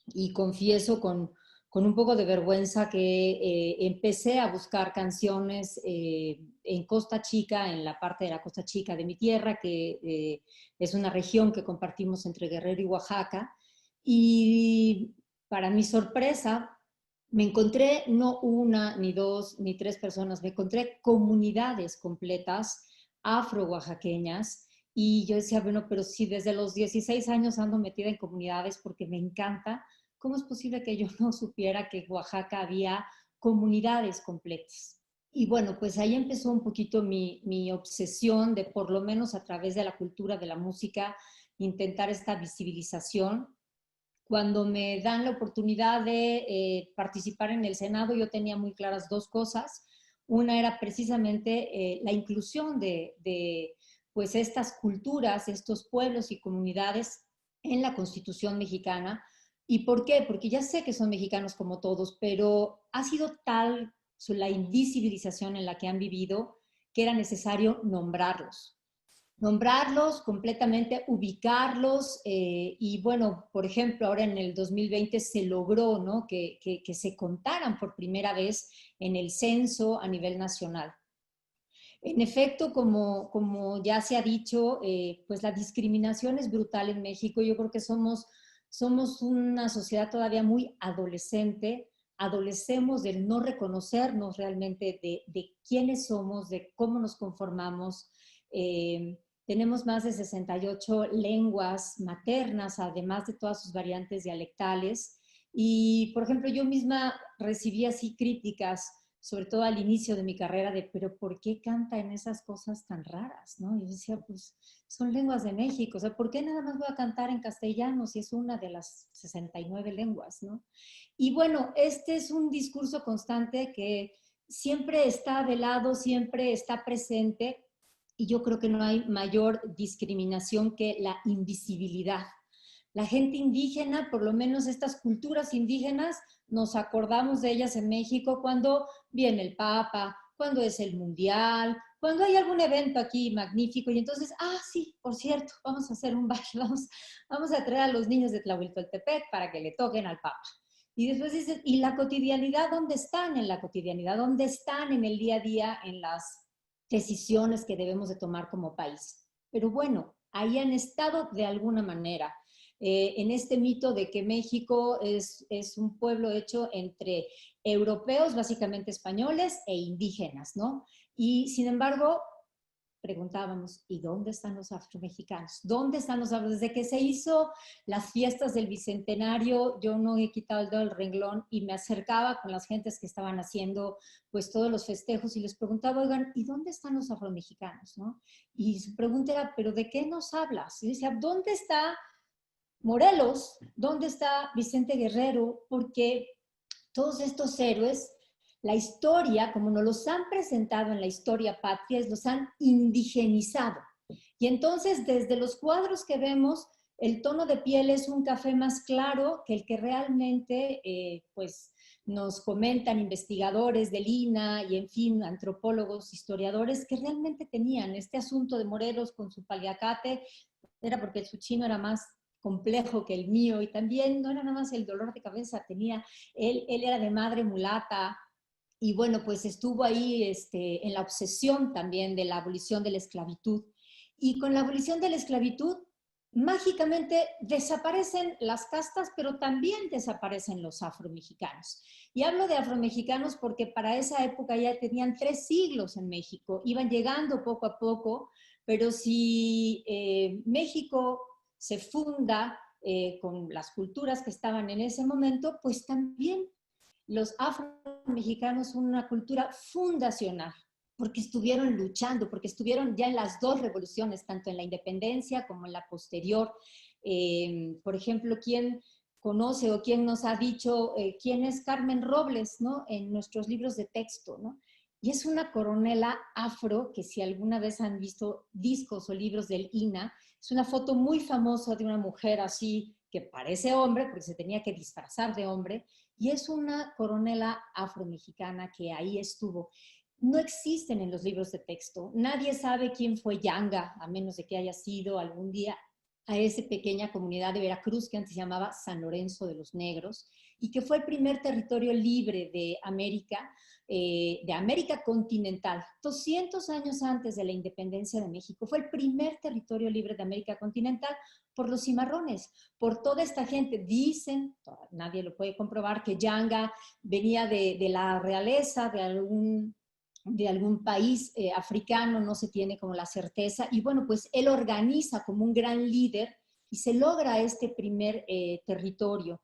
y confieso con un poco de vergüenza que empecé a buscar canciones en Costa Chica, en la parte de la Costa Chica de mi tierra, que es una región que compartimos entre Guerrero y Oaxaca. Y para mi sorpresa, me encontré no una, ni dos, ni tres personas, me encontré comunidades completas afro-oaxaqueñas y yo decía, bueno, pero si desde los 16 años ando metida en comunidades porque me encanta, ¿cómo es posible que yo no supiera que en Oaxaca había comunidades completas? Y bueno, pues ahí empezó un poquito mi obsesión de por lo menos a través de la cultura, de la música, intentar esta visibilización. Cuando me dan la oportunidad de participar en el Senado, yo tenía muy claras dos cosas. Una era precisamente la inclusión de pues estas culturas, estos pueblos y comunidades en la Constitución mexicana. ¿Y por qué? Porque ya sé que son mexicanos como todos, pero ha sido tal la invisibilización en la que han vivido que era necesario nombrarlos completamente, ubicarlos y bueno, por ejemplo, ahora en el 2020 se logró, ¿no? que se contaran por primera vez en el censo a nivel nacional. En efecto, como ya se ha dicho, pues la discriminación es brutal en México. Yo creo que somos una sociedad todavía muy adolescente, adolecemos del no reconocernos realmente de quiénes somos, de cómo nos conformamos. Tenemos más de 68 lenguas maternas, además de todas sus variantes dialectales. Y, por ejemplo, yo misma recibí así críticas, sobre todo al inicio de mi carrera, de pero ¿por qué canta en esas cosas tan raras? ¿No? Y yo decía, pues son lenguas de México, o sea, ¿por qué nada más voy a cantar en castellano si es una de las 69 lenguas? ¿No? Y bueno, este es un discurso constante que siempre está de lado, siempre está presente, y yo creo que no hay mayor discriminación que la invisibilidad. La gente indígena, por lo menos estas culturas indígenas, nos acordamos de ellas en México cuando viene el Papa, cuando es el Mundial, cuando hay algún evento aquí magnífico y entonces, sí, por cierto, vamos a hacer un baile, vamos a traer a los niños de Tlahueltoltepec para que le toquen al Papa. Y después dices, ¿y la cotidianidad dónde están en la cotidianidad? ¿Dónde están en el día a día, en las decisiones que debemos de tomar como país? Pero bueno, ahí han estado de alguna manera. en este mito de que México es un pueblo hecho entre europeos, básicamente españoles, e indígenas, ¿no? Y sin embargo, preguntábamos, ¿y dónde están los afromexicanos? ¿Dónde están los afromexicanos? Desde que se hizo las fiestas del Bicentenario, yo no he quitado el dedo del renglón y me acercaba con las gentes que estaban haciendo pues todos los festejos y les preguntaba, oigan, ¿y dónde están los afromexicanos? ¿No? Y su pregunta era, ¿pero de qué nos hablas? Y decía, ¿dónde está Morelos? ¿Dónde está Vicente Guerrero? Porque todos estos héroes, la historia, como nos los han presentado en la historia patria, los han indigenizado. Y entonces, desde los cuadros que vemos, el tono de piel es un café más claro que el que realmente, pues, nos comentan investigadores del INAH y, en fin, antropólogos, historiadores, que realmente tenían este asunto de Morelos con su paliacate, era porque su chino era más complejo que el mío, y también no era nada más el dolor de cabeza, él era de madre mulata, y bueno, pues estuvo ahí en la obsesión también de la abolición de la esclavitud. Y con la abolición de la esclavitud, mágicamente desaparecen las castas, pero también desaparecen los afromexicanos. Y hablo de afromexicanos porque para esa época ya tenían 3 siglos en México, iban llegando poco a poco, pero si México se funda con las culturas que estaban en ese momento, pues también los afromexicanos son una cultura fundacional, porque estuvieron luchando, porque estuvieron ya en las 2 revoluciones, tanto en la independencia como en la posterior. Por ejemplo, ¿quién conoce o quién nos ha dicho quién es Carmen Robles, ¿no? En nuestros libros de texto, ¿no? Y es una coronela afro que, si alguna vez han visto discos o libros del INAH, es una foto muy famosa de una mujer así que parece hombre, porque se tenía que disfrazar de hombre, y es una coronela afromexicana que ahí estuvo. No existen en los libros de texto. Nadie sabe quién fue Yanga, a menos de que haya sido algún día a esa pequeña comunidad de Veracruz que antes se llamaba San Lorenzo de los Negros, y que fue el primer territorio libre de América continental. 200 años antes de la independencia de México, fue el primer territorio libre de América continental por los cimarrones, por toda esta gente. Dicen, nadie lo puede comprobar, que Yanga venía de la realeza, de algún país africano, no se tiene como la certeza, y bueno, pues él organiza como un gran líder y se logra este primer territorio.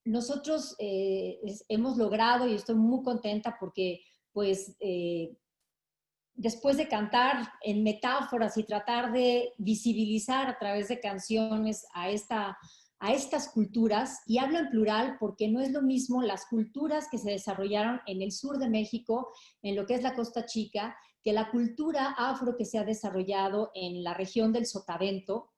Nosotros hemos logrado, y estoy muy contenta porque pues después de cantar en metáforas y tratar de visibilizar a través de canciones a estas culturas, y hablo en plural porque no es lo mismo las culturas que se desarrollaron en el sur de México, en lo que es la Costa Chica, que la cultura afro que se ha desarrollado en la región del Sotavento,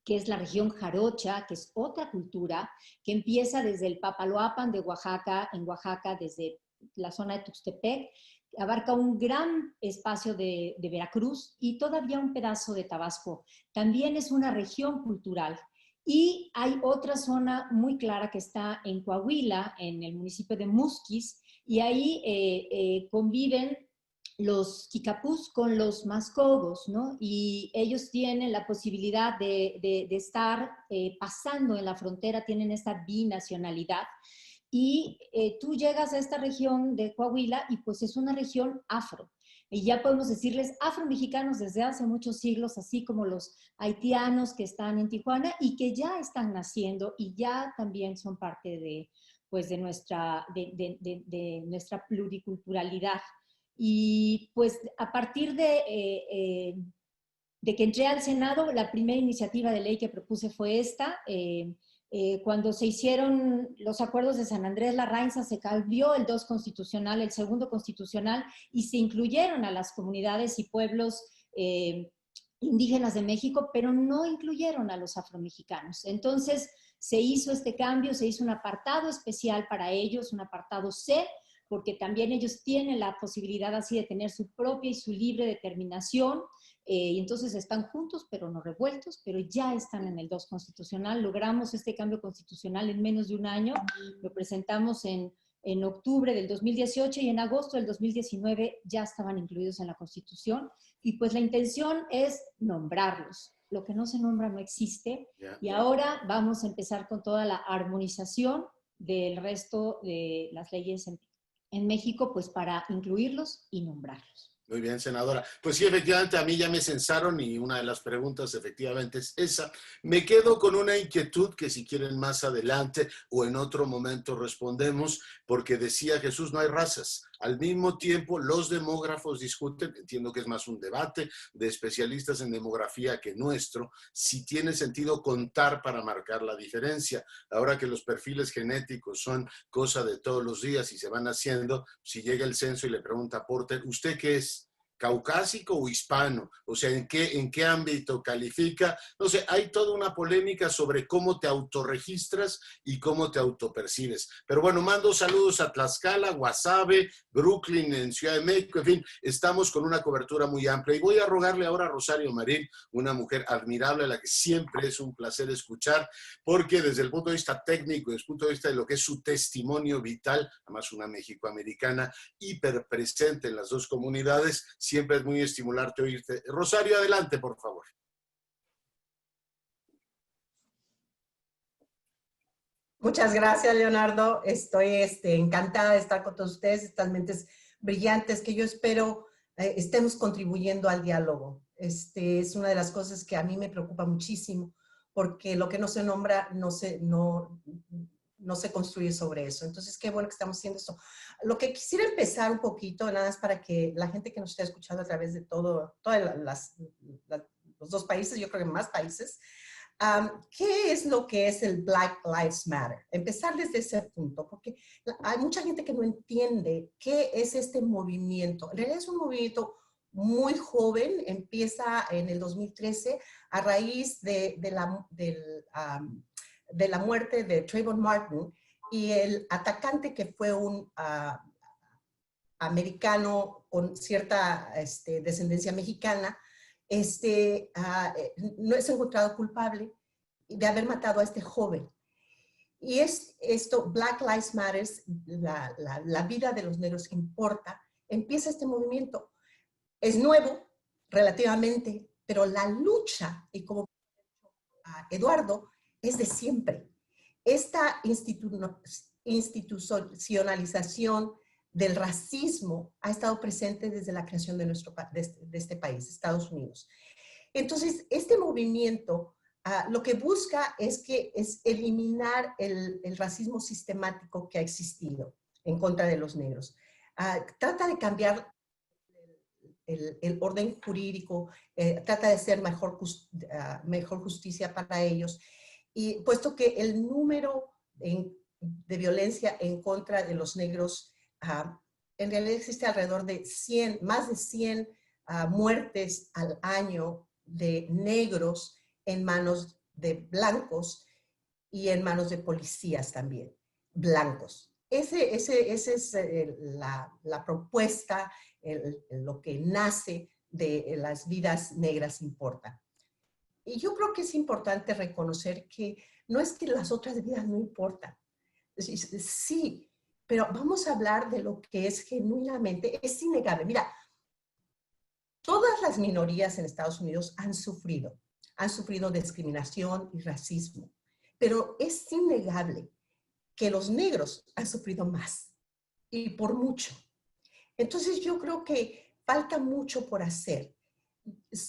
que es la región jarocha, que es otra cultura, que empieza desde el Papaloapan de Oaxaca, en Oaxaca, desde la zona de Tuxtepec, abarca un gran espacio de Veracruz y todavía un pedazo de Tabasco. También es una región cultural. Y hay otra zona muy clara que está en Coahuila, en el municipio de Musquis, y ahí conviven los kikapús con los mascogos, ¿no? Y ellos tienen la posibilidad de estar pasando en la frontera, tienen esta binacionalidad. Y tú llegas a esta región de Coahuila y pues es una región afro. Y ya podemos decirles afromexicanos desde hace muchos siglos, así como los haitianos que están en Tijuana y que ya están naciendo y ya también son parte de nuestra pluriculturalidad. Y pues a partir de que entré al Senado, la primera iniciativa de ley que propuse fue esta. Cuando se hicieron los acuerdos de San Andrés Larrainza, se cambió el 2 constitucional, el 2º constitucional, y se incluyeron a las comunidades y pueblos indígenas de México, pero no incluyeron a los afromexicanos. Entonces se hizo este cambio, se hizo un apartado especial para ellos, un apartado C, porque también ellos tienen la posibilidad así de tener su propia y su libre determinación, y entonces están juntos pero no revueltos, pero ya están en el 2 constitucional. Logramos este cambio constitucional en menos de un año, lo presentamos en octubre del 2018 y en agosto del 2019 ya estaban incluidos en la Constitución, y pues la intención es nombrarlos. lo que no se nombra no existe. Ya. Y ahora vamos a empezar con toda la armonización del resto de las leyes en México, pues para incluirlos y nombrarlos. Muy bien, senadora. Pues sí, efectivamente, a mí ya me censaron y una de las preguntas efectivamente es esa. Me quedo con una inquietud que si quieren más adelante o en otro momento respondemos, porque decía Jesús, no hay razas. Al mismo tiempo, los demógrafos discuten, entiendo que es más un debate de especialistas en demografía que nuestro, si tiene sentido contar para marcar la diferencia. Ahora que los perfiles genéticos son cosa de todos los días y se van haciendo, si llega el censo y le pregunta a Porter, ¿usted qué es? ¿Caucásico o hispano? O sea, ¿en qué ámbito califica? No sé, hay toda una polémica sobre cómo te autorregistras y cómo te autopercibes. Pero bueno, mando saludos a Tlaxcala, Guasave, Brooklyn, en Ciudad de México, en fin, estamos con una cobertura muy amplia. Y voy a rogarle ahora a Rosario Marín, una mujer admirable a la que siempre es un placer escuchar, porque desde el punto de vista técnico, desde el punto de vista de lo que es su testimonio vital, además una mexicoamericana hiperpresente en las dos comunidades, siempre es muy estimulante oírte. Rosario, adelante, por favor. Muchas gracias, Leonardo. Estoy encantada de estar con todos ustedes, estas mentes brillantes que yo espero estemos contribuyendo al diálogo. Es una de las cosas que a mí me preocupa muchísimo, porque lo que no se nombra no se construye sobre eso. Entonces, qué bueno que estamos haciendo esto. Lo que quisiera empezar un poquito, nada más para que la gente que nos está escuchando a través de todos los dos países, yo creo que más países, ¿qué es lo que es el Black Lives Matter? Empezar desde ese punto, porque hay mucha gente que no entiende qué es este movimiento. En realidad es un movimiento muy joven, empieza en el 2013 a raíz de la muerte de Trayvon Martin y el atacante, que fue un americano con cierta descendencia mexicana, no es encontrado culpable de haber matado a este joven. Y esto, Black Lives Matter, la vida de los negros importa, empieza este movimiento. Es nuevo, relativamente, pero la lucha, y como Eduardo, es de siempre. Esta institucionalización del racismo ha estado presente desde la creación de este país, Estados Unidos. Entonces, este movimiento lo que busca es eliminar el racismo sistemático que ha existido en contra de los negros. Trata de cambiar el orden jurídico, trata de hacer mejor justicia para ellos, y puesto que el número de violencia en contra de los negros, en realidad existe alrededor de más de 100 muertes al año de negros en manos de blancos y en manos de policías también, blancos. Esa es la propuesta, lo que nace de las vidas negras importa. Y yo creo que es importante reconocer que no es que las otras vidas no importan. Sí, pero vamos a hablar de lo que es genuinamente, es innegable. Mira, todas las minorías en Estados Unidos han sufrido discriminación y racismo, pero es innegable que los negros han sufrido más, y por mucho. Entonces yo creo que falta mucho por hacer.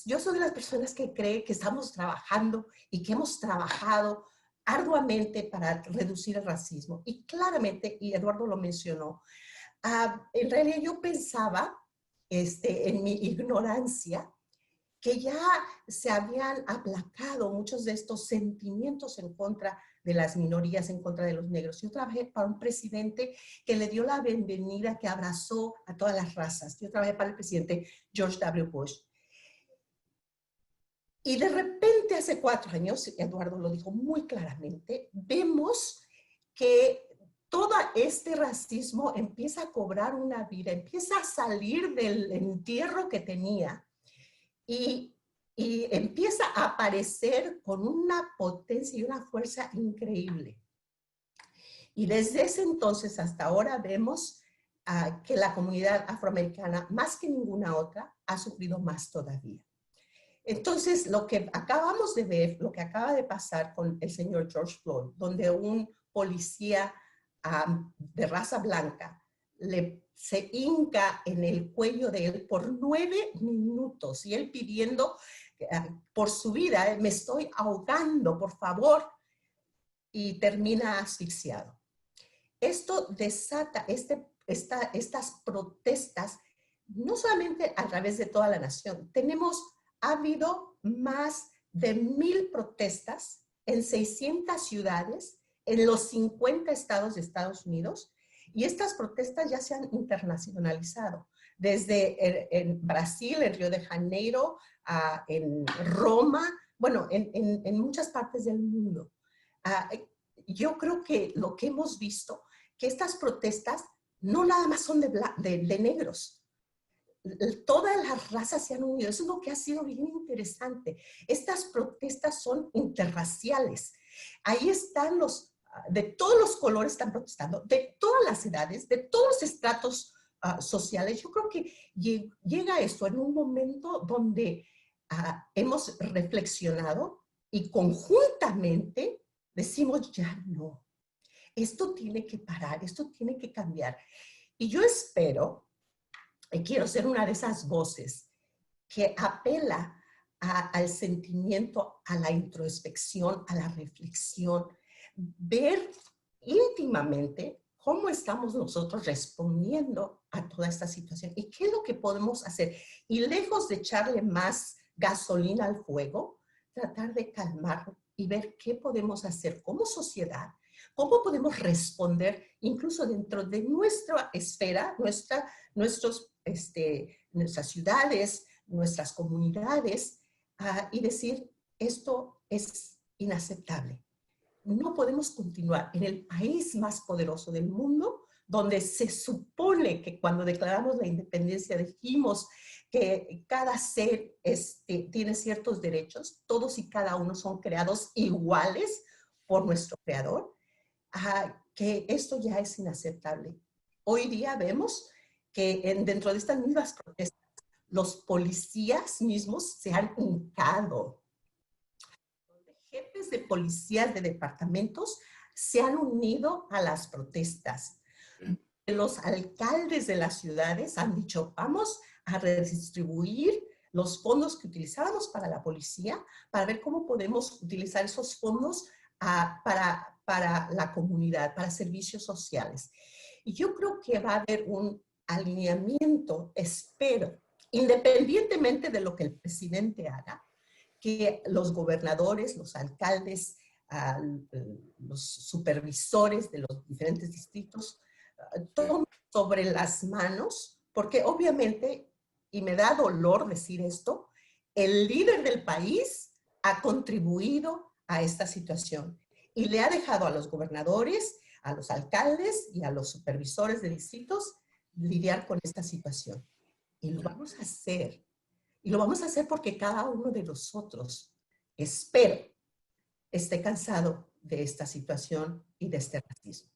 Yo soy de las personas que cree que estamos trabajando y que hemos trabajado arduamente para reducir el racismo. Y claramente, y Eduardo lo mencionó, en realidad yo pensaba, en mi ignorancia, que ya se habían aplacado muchos de estos sentimientos en contra de las minorías, en contra de los negros. Yo trabajé para un presidente que le dio la bienvenida, que abrazó a todas las razas. Yo trabajé para el presidente George W. Bush. Y de repente, hace 4 años, Eduardo lo dijo muy claramente, vemos que todo este racismo empieza a cobrar una vida, empieza a salir del entierro que tenía y empieza a aparecer con una potencia y una fuerza increíble. Y desde ese entonces hasta ahora vemos que la comunidad afroamericana, más que ninguna otra, ha sufrido más todavía. Entonces, lo que acabamos de ver, lo que acaba de pasar con el señor George Floyd, donde un policía de raza blanca se hinca en el cuello de él por 9 minutos y él pidiendo por su vida, me estoy ahogando, por favor, y termina asfixiado. Esto desata estas protestas, no solamente a través de toda la nación. Ha habido más de 1000 protestas en 600 ciudades, en los 50 estados de Estados Unidos, y estas protestas ya se han internacionalizado. Desde en Brasil, en Río de Janeiro, en Roma, bueno, en muchas partes del mundo. Yo creo que lo que hemos visto, que estas protestas no nada más son de negros. Todas las razas se han unido. Eso es lo que ha sido bien interesante. Estas protestas son interraciales. Ahí están de todos los colores están protestando, de todas las edades, de todos los estratos sociales. Yo creo que llega esto en un momento donde hemos reflexionado y conjuntamente decimos, ya no, esto tiene que parar, esto tiene que cambiar. Y yo espero, y quiero ser una de esas voces que apela al sentimiento, a la introspección, a la reflexión, ver íntimamente cómo estamos nosotros respondiendo a toda esta situación y qué es lo que podemos hacer. Y lejos de echarle más gasolina al fuego, tratar de calmarlo y ver qué podemos hacer como sociedad, cómo podemos responder incluso dentro de nuestra esfera, nuestras ciudades, nuestras comunidades, y decir, esto es inaceptable. No podemos continuar en el país más poderoso del mundo, donde se supone que cuando declaramos la independencia dijimos que cada ser tiene ciertos derechos, todos y cada uno son creados iguales por nuestro creador, que esto ya es inaceptable. Hoy día vemos que dentro de estas mismas protestas, los policías mismos se han hincado. Jefes de policías de departamentos se han unido a las protestas. Los alcaldes de las ciudades han dicho, vamos a redistribuir los fondos que utilizábamos para la policía, para ver cómo podemos utilizar esos fondos para la comunidad, para servicios sociales. Y yo creo que va a haber un alineamiento, espero, independientemente de lo que el presidente haga, que los gobernadores, los alcaldes, los supervisores de los diferentes distritos tomen sobre las manos, porque obviamente, y me da dolor decir esto, el líder del país ha contribuido a esta situación y le ha dejado a los gobernadores, a los alcaldes y a los supervisores de distritos lidiar con esta situación. Y lo vamos a hacer. Y lo vamos a hacer porque cada uno de nosotros, espero, esté cansado de esta situación y de este racismo.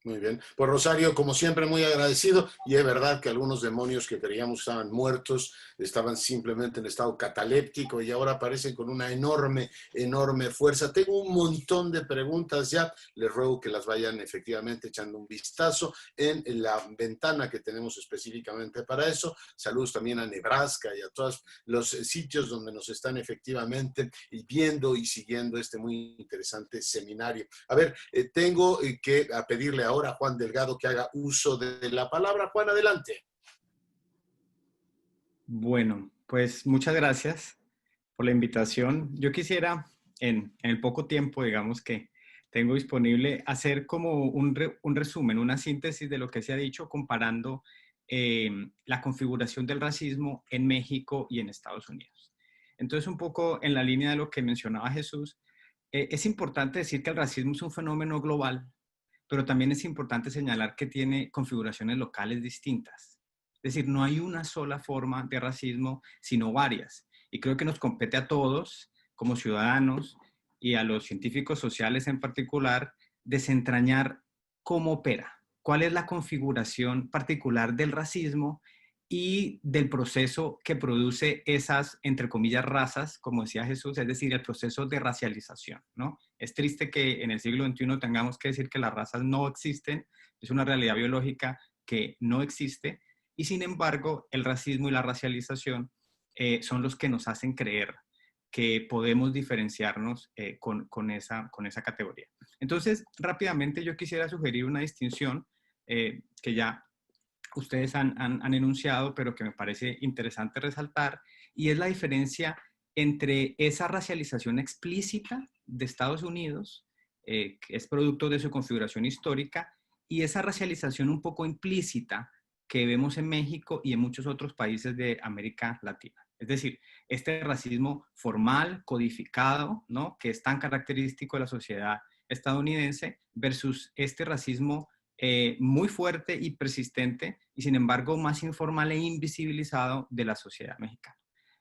Muy bien. Pues Rosario, como siempre, muy agradecido. Y es verdad que algunos demonios que creíamos estaban muertos, estaban simplemente en estado cataléptico y ahora aparecen con una enorme, enorme fuerza. Tengo un montón de preguntas ya. Les ruego que las vayan efectivamente echando un vistazo en la ventana que tenemos específicamente para eso. Saludos también a Nebraska y a todos los sitios donde nos están efectivamente viendo y siguiendo este muy interesante seminario. A ver, tengo que pedirle ahora a Juan Delgado que haga uso de la palabra. Juan, adelante. Bueno, pues muchas gracias por la invitación. Yo quisiera, en el poco tiempo, digamos, que tengo disponible, hacer como un resumen, una síntesis de lo que se ha dicho comparando la configuración del racismo en México y en Estados Unidos. Entonces, un poco en la línea de lo que mencionaba Jesús, es importante decir que el racismo es un fenómeno global, pero también es importante señalar que tiene configuraciones locales distintas. Es decir, no hay una sola forma de racismo, sino varias. Y creo que nos compete a todos, como ciudadanos, y a los científicos sociales en particular, desentrañar cómo opera, cuál es la configuración particular del racismo y del proceso que produce esas, entre comillas, razas, como decía Jesús, es decir, el proceso de racialización, ¿no? Es triste que en el siglo XXI tengamos que decir que las razas no existen, es una realidad biológica que no existe, y sin embargo, el racismo y la racialización son los que nos hacen creer que podemos diferenciarnos con esa categoría. Entonces, rápidamente yo quisiera sugerir una distinción que ya ustedes han enunciado, pero que me parece interesante resaltar, y es la diferencia entre esa racialización explícita de Estados Unidos, que es producto de su configuración histórica, y esa racialización un poco implícita que vemos en México y en muchos otros países de América Latina. Es decir, este racismo formal, codificado, ¿no?, que es tan característico de la sociedad estadounidense, versus este racismo muy fuerte y persistente, y sin embargo más informal e invisibilizado de la sociedad mexicana.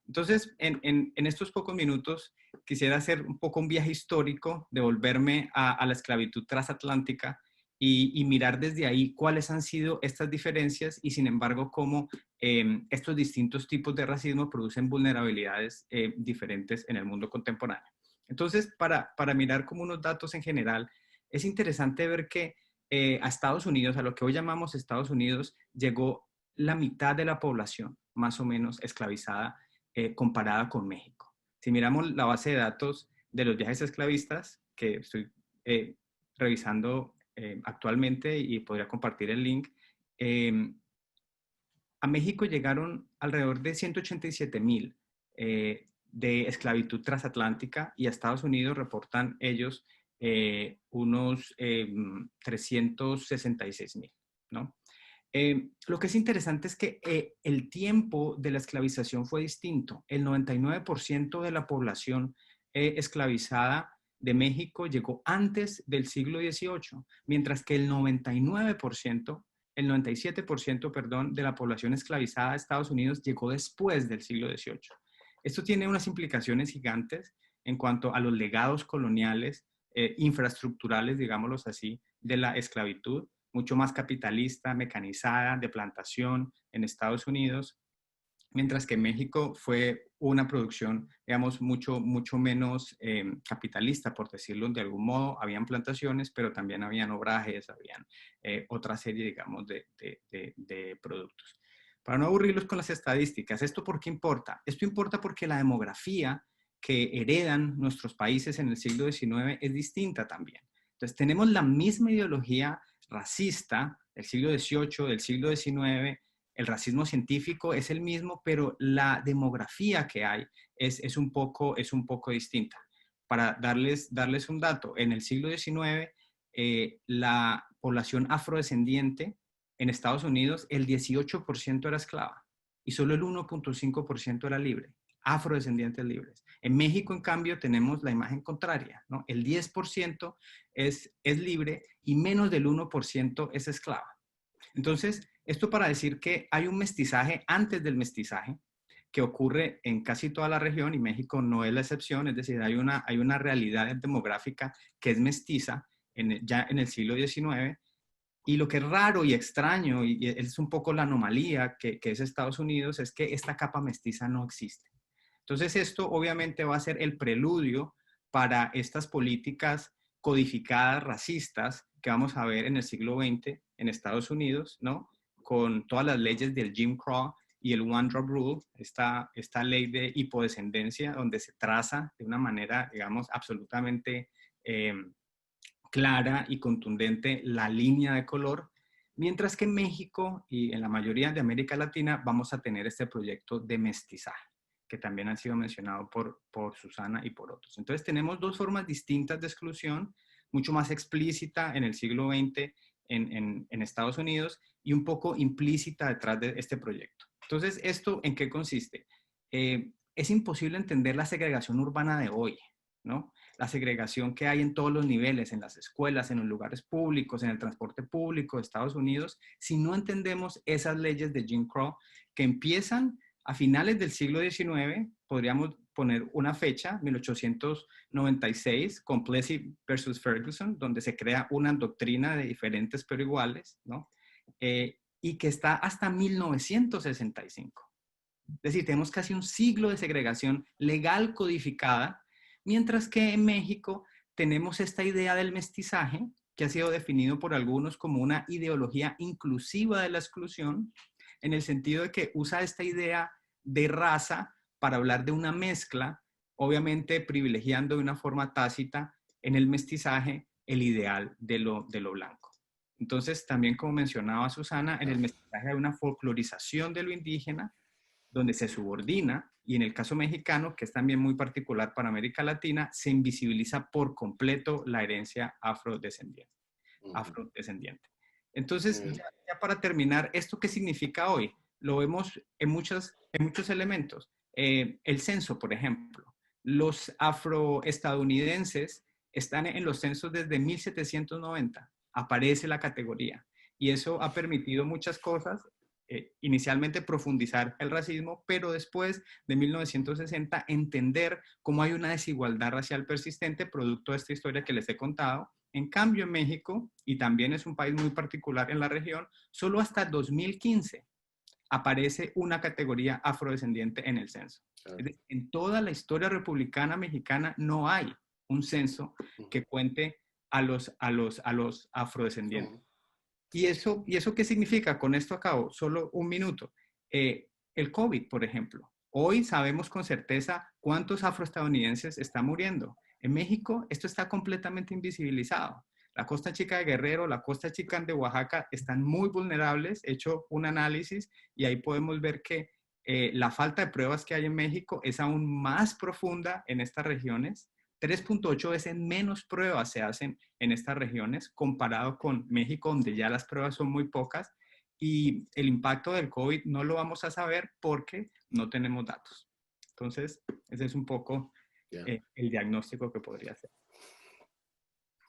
Entonces, en estos pocos minutos, quisiera hacer un poco un viaje histórico, devolverme a la esclavitud transatlántica y mirar desde ahí cuáles han sido estas diferencias y, sin embargo, cómo estos distintos tipos de racismo producen vulnerabilidades diferentes en el mundo contemporáneo. Entonces, para mirar como unos datos en general, es interesante ver que a Estados Unidos, a lo que hoy llamamos Estados Unidos, llegó la mitad de la población, más o menos, esclavizada, comparada con México. Si miramos la base de datos de los viajes esclavistas, que estoy revisando actualmente y podría compartir el link, a México llegaron alrededor de 187,000 de esclavitud transatlántica, y a Estados Unidos reportan ellos unos 366,000, ¿no? Lo que es interesante es que el tiempo de la esclavización fue distinto. El 99% de la población esclavizada de México llegó antes del siglo XVIII, mientras que el 97%, perdón, de la población esclavizada de Estados Unidos llegó después del siglo XVIII. Esto tiene unas implicaciones gigantes en cuanto a los legados coloniales, infraestructurales, digámoslos así, de la esclavitud, mucho más capitalista, mecanizada, de plantación en Estados Unidos, mientras que México fue una producción, digamos, mucho menos capitalista, por decirlo de algún modo. Habían plantaciones, pero también habían obrajes, habían otra serie, digamos, de productos. Para no aburrirlos con las estadísticas, ¿esto por qué importa? Esto importa porque la demografía que heredan nuestros países en el siglo XIX es distinta también. Entonces, tenemos la misma ideología racista del siglo XVIII, del siglo XIX, el racismo científico es el mismo, pero la demografía que hay es un poco distinta. Para darles un dato, en el siglo XIX, la población afrodescendiente en Estados Unidos, el 18% era esclava y solo el 1.5% era libre, afrodescendientes libres. En México, en cambio, tenemos la imagen contraria, ¿no? El 10% es libre y menos del 1% es esclava. Entonces, esto para decir que hay un mestizaje antes del mestizaje que ocurre en casi toda la región, y México no es la excepción, es decir, hay una realidad demográfica que es mestiza ya en el siglo XIX, y lo que es raro y extraño, y es un poco la anomalía que es Estados Unidos, es que esta capa mestiza no existe. Entonces, esto obviamente va a ser el preludio para estas políticas codificadas racistas que vamos a ver en el siglo XX en Estados Unidos, ¿no? Con todas las leyes del Jim Crow y el One Drop Rule, esta ley de hipodescendencia, donde se traza de una manera, digamos, absolutamente clara y contundente la línea de color, mientras que en México y en la mayoría de América Latina vamos a tener este proyecto de mestizaje, que también han sido mencionados por Susana y por otros. Entonces tenemos dos formas distintas de exclusión, mucho más explícita en el siglo XX en Estados Unidos y un poco implícita detrás de este proyecto. Entonces, ¿esto en qué consiste? Es imposible entender la segregación urbana de hoy, ¿no? La segregación que hay en todos los niveles, en las escuelas, en los lugares públicos, en el transporte público de Estados Unidos, si no entendemos esas leyes de Jim Crow que empiezan a finales del siglo XIX, podríamos poner una fecha, 1896, con Plessy versus Ferguson, donde se crea una doctrina de diferentes pero iguales, ¿no? y que está hasta 1965. Es decir, tenemos casi un siglo de segregación legal codificada, mientras que en México tenemos esta idea del mestizaje, que ha sido definido por algunos como una ideología inclusiva de la exclusión, en el sentido de que usa esta idea de raza para hablar de una mezcla, obviamente privilegiando de una forma tácita en el mestizaje el ideal de lo blanco. Entonces, también como mencionaba Susana, en el mestizaje hay una folclorización de lo indígena, donde se subordina, y en el caso mexicano, que es también muy particular para América Latina, se invisibiliza por completo la herencia afrodescendiente. Entonces, ya para terminar, ¿esto qué significa hoy? Lo vemos en muchos elementos. El censo, por ejemplo. Los afroestadounidenses están en los censos desde 1790. Aparece la categoría. Y eso ha permitido muchas cosas. Inicialmente profundizar el racismo, pero después de 1960 entender cómo hay una desigualdad racial persistente producto de esta historia que les he contado. En cambio, en México, y también es un país muy particular en la región, solo hasta 2015 aparece una categoría afrodescendiente en el censo. Es decir, en toda la historia republicana mexicana no hay un censo que cuente a los afrodescendientes. ¿Y eso qué significa? Con esto acabo, solo un minuto. El COVID, por ejemplo. Hoy sabemos con certeza cuántos afroestadounidenses están muriendo. En México esto está completamente invisibilizado. La Costa Chica de Guerrero, la Costa Chica de Oaxaca están muy vulnerables. He hecho un análisis y ahí podemos ver que la falta de pruebas que hay en México es aún más profunda en estas regiones. 3.8 veces menos pruebas se hacen en estas regiones comparado con México, donde ya las pruebas son muy pocas, y el impacto del COVID no lo vamos a saber porque no tenemos datos. Entonces, ese es un poco el diagnóstico que podría hacer.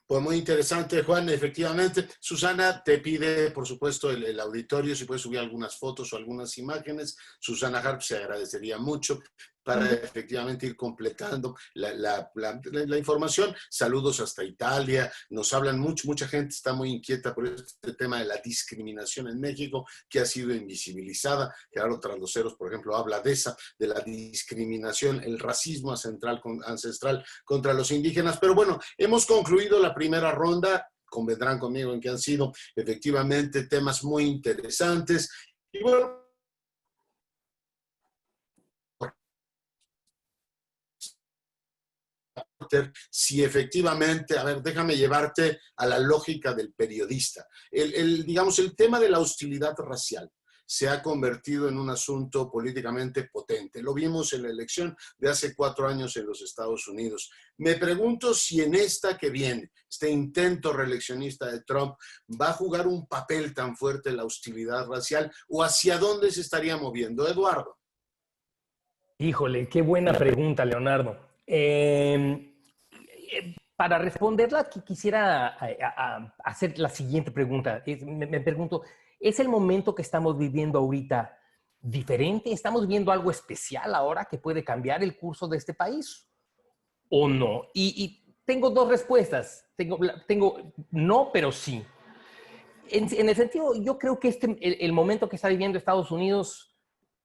Pues muy interesante, Juan. Efectivamente, Susana te pide, por supuesto, el auditorio, si puedes subir algunas fotos o algunas imágenes. Susana Harp se agradecería mucho para efectivamente ir completando la información. Saludos hasta Italia. Nos hablan mucha gente está muy inquieta por este tema de la discriminación en México, que ha sido invisibilizada. Gerardo Trasloceros, por ejemplo, habla de la discriminación, el racismo ancestral contra los indígenas. Pero bueno, hemos concluido la primera ronda. Convendrán conmigo en que han sido efectivamente temas muy interesantes. Y bueno, si efectivamente, a ver, déjame llevarte a la lógica del periodista. Digamos, el tema de la hostilidad racial se ha convertido en un asunto políticamente potente. Lo vimos en la elección de hace 4 años en los Estados Unidos. Me pregunto si en esta que viene, este intento reeleccionista de Trump, va a jugar un papel tan fuerte la hostilidad racial o hacia dónde se estaría moviendo. Eduardo. Híjole, qué buena pregunta, Leonardo. Para responderla, quisiera hacer la siguiente pregunta. Me pregunto, ¿es el momento que estamos viviendo ahorita diferente? ¿Estamos viviendo algo especial ahora que puede cambiar el curso de este país? ¿O no? Y tengo 2 respuestas. Tengo no, pero sí. En el sentido, yo creo que el momento que está viviendo Estados Unidos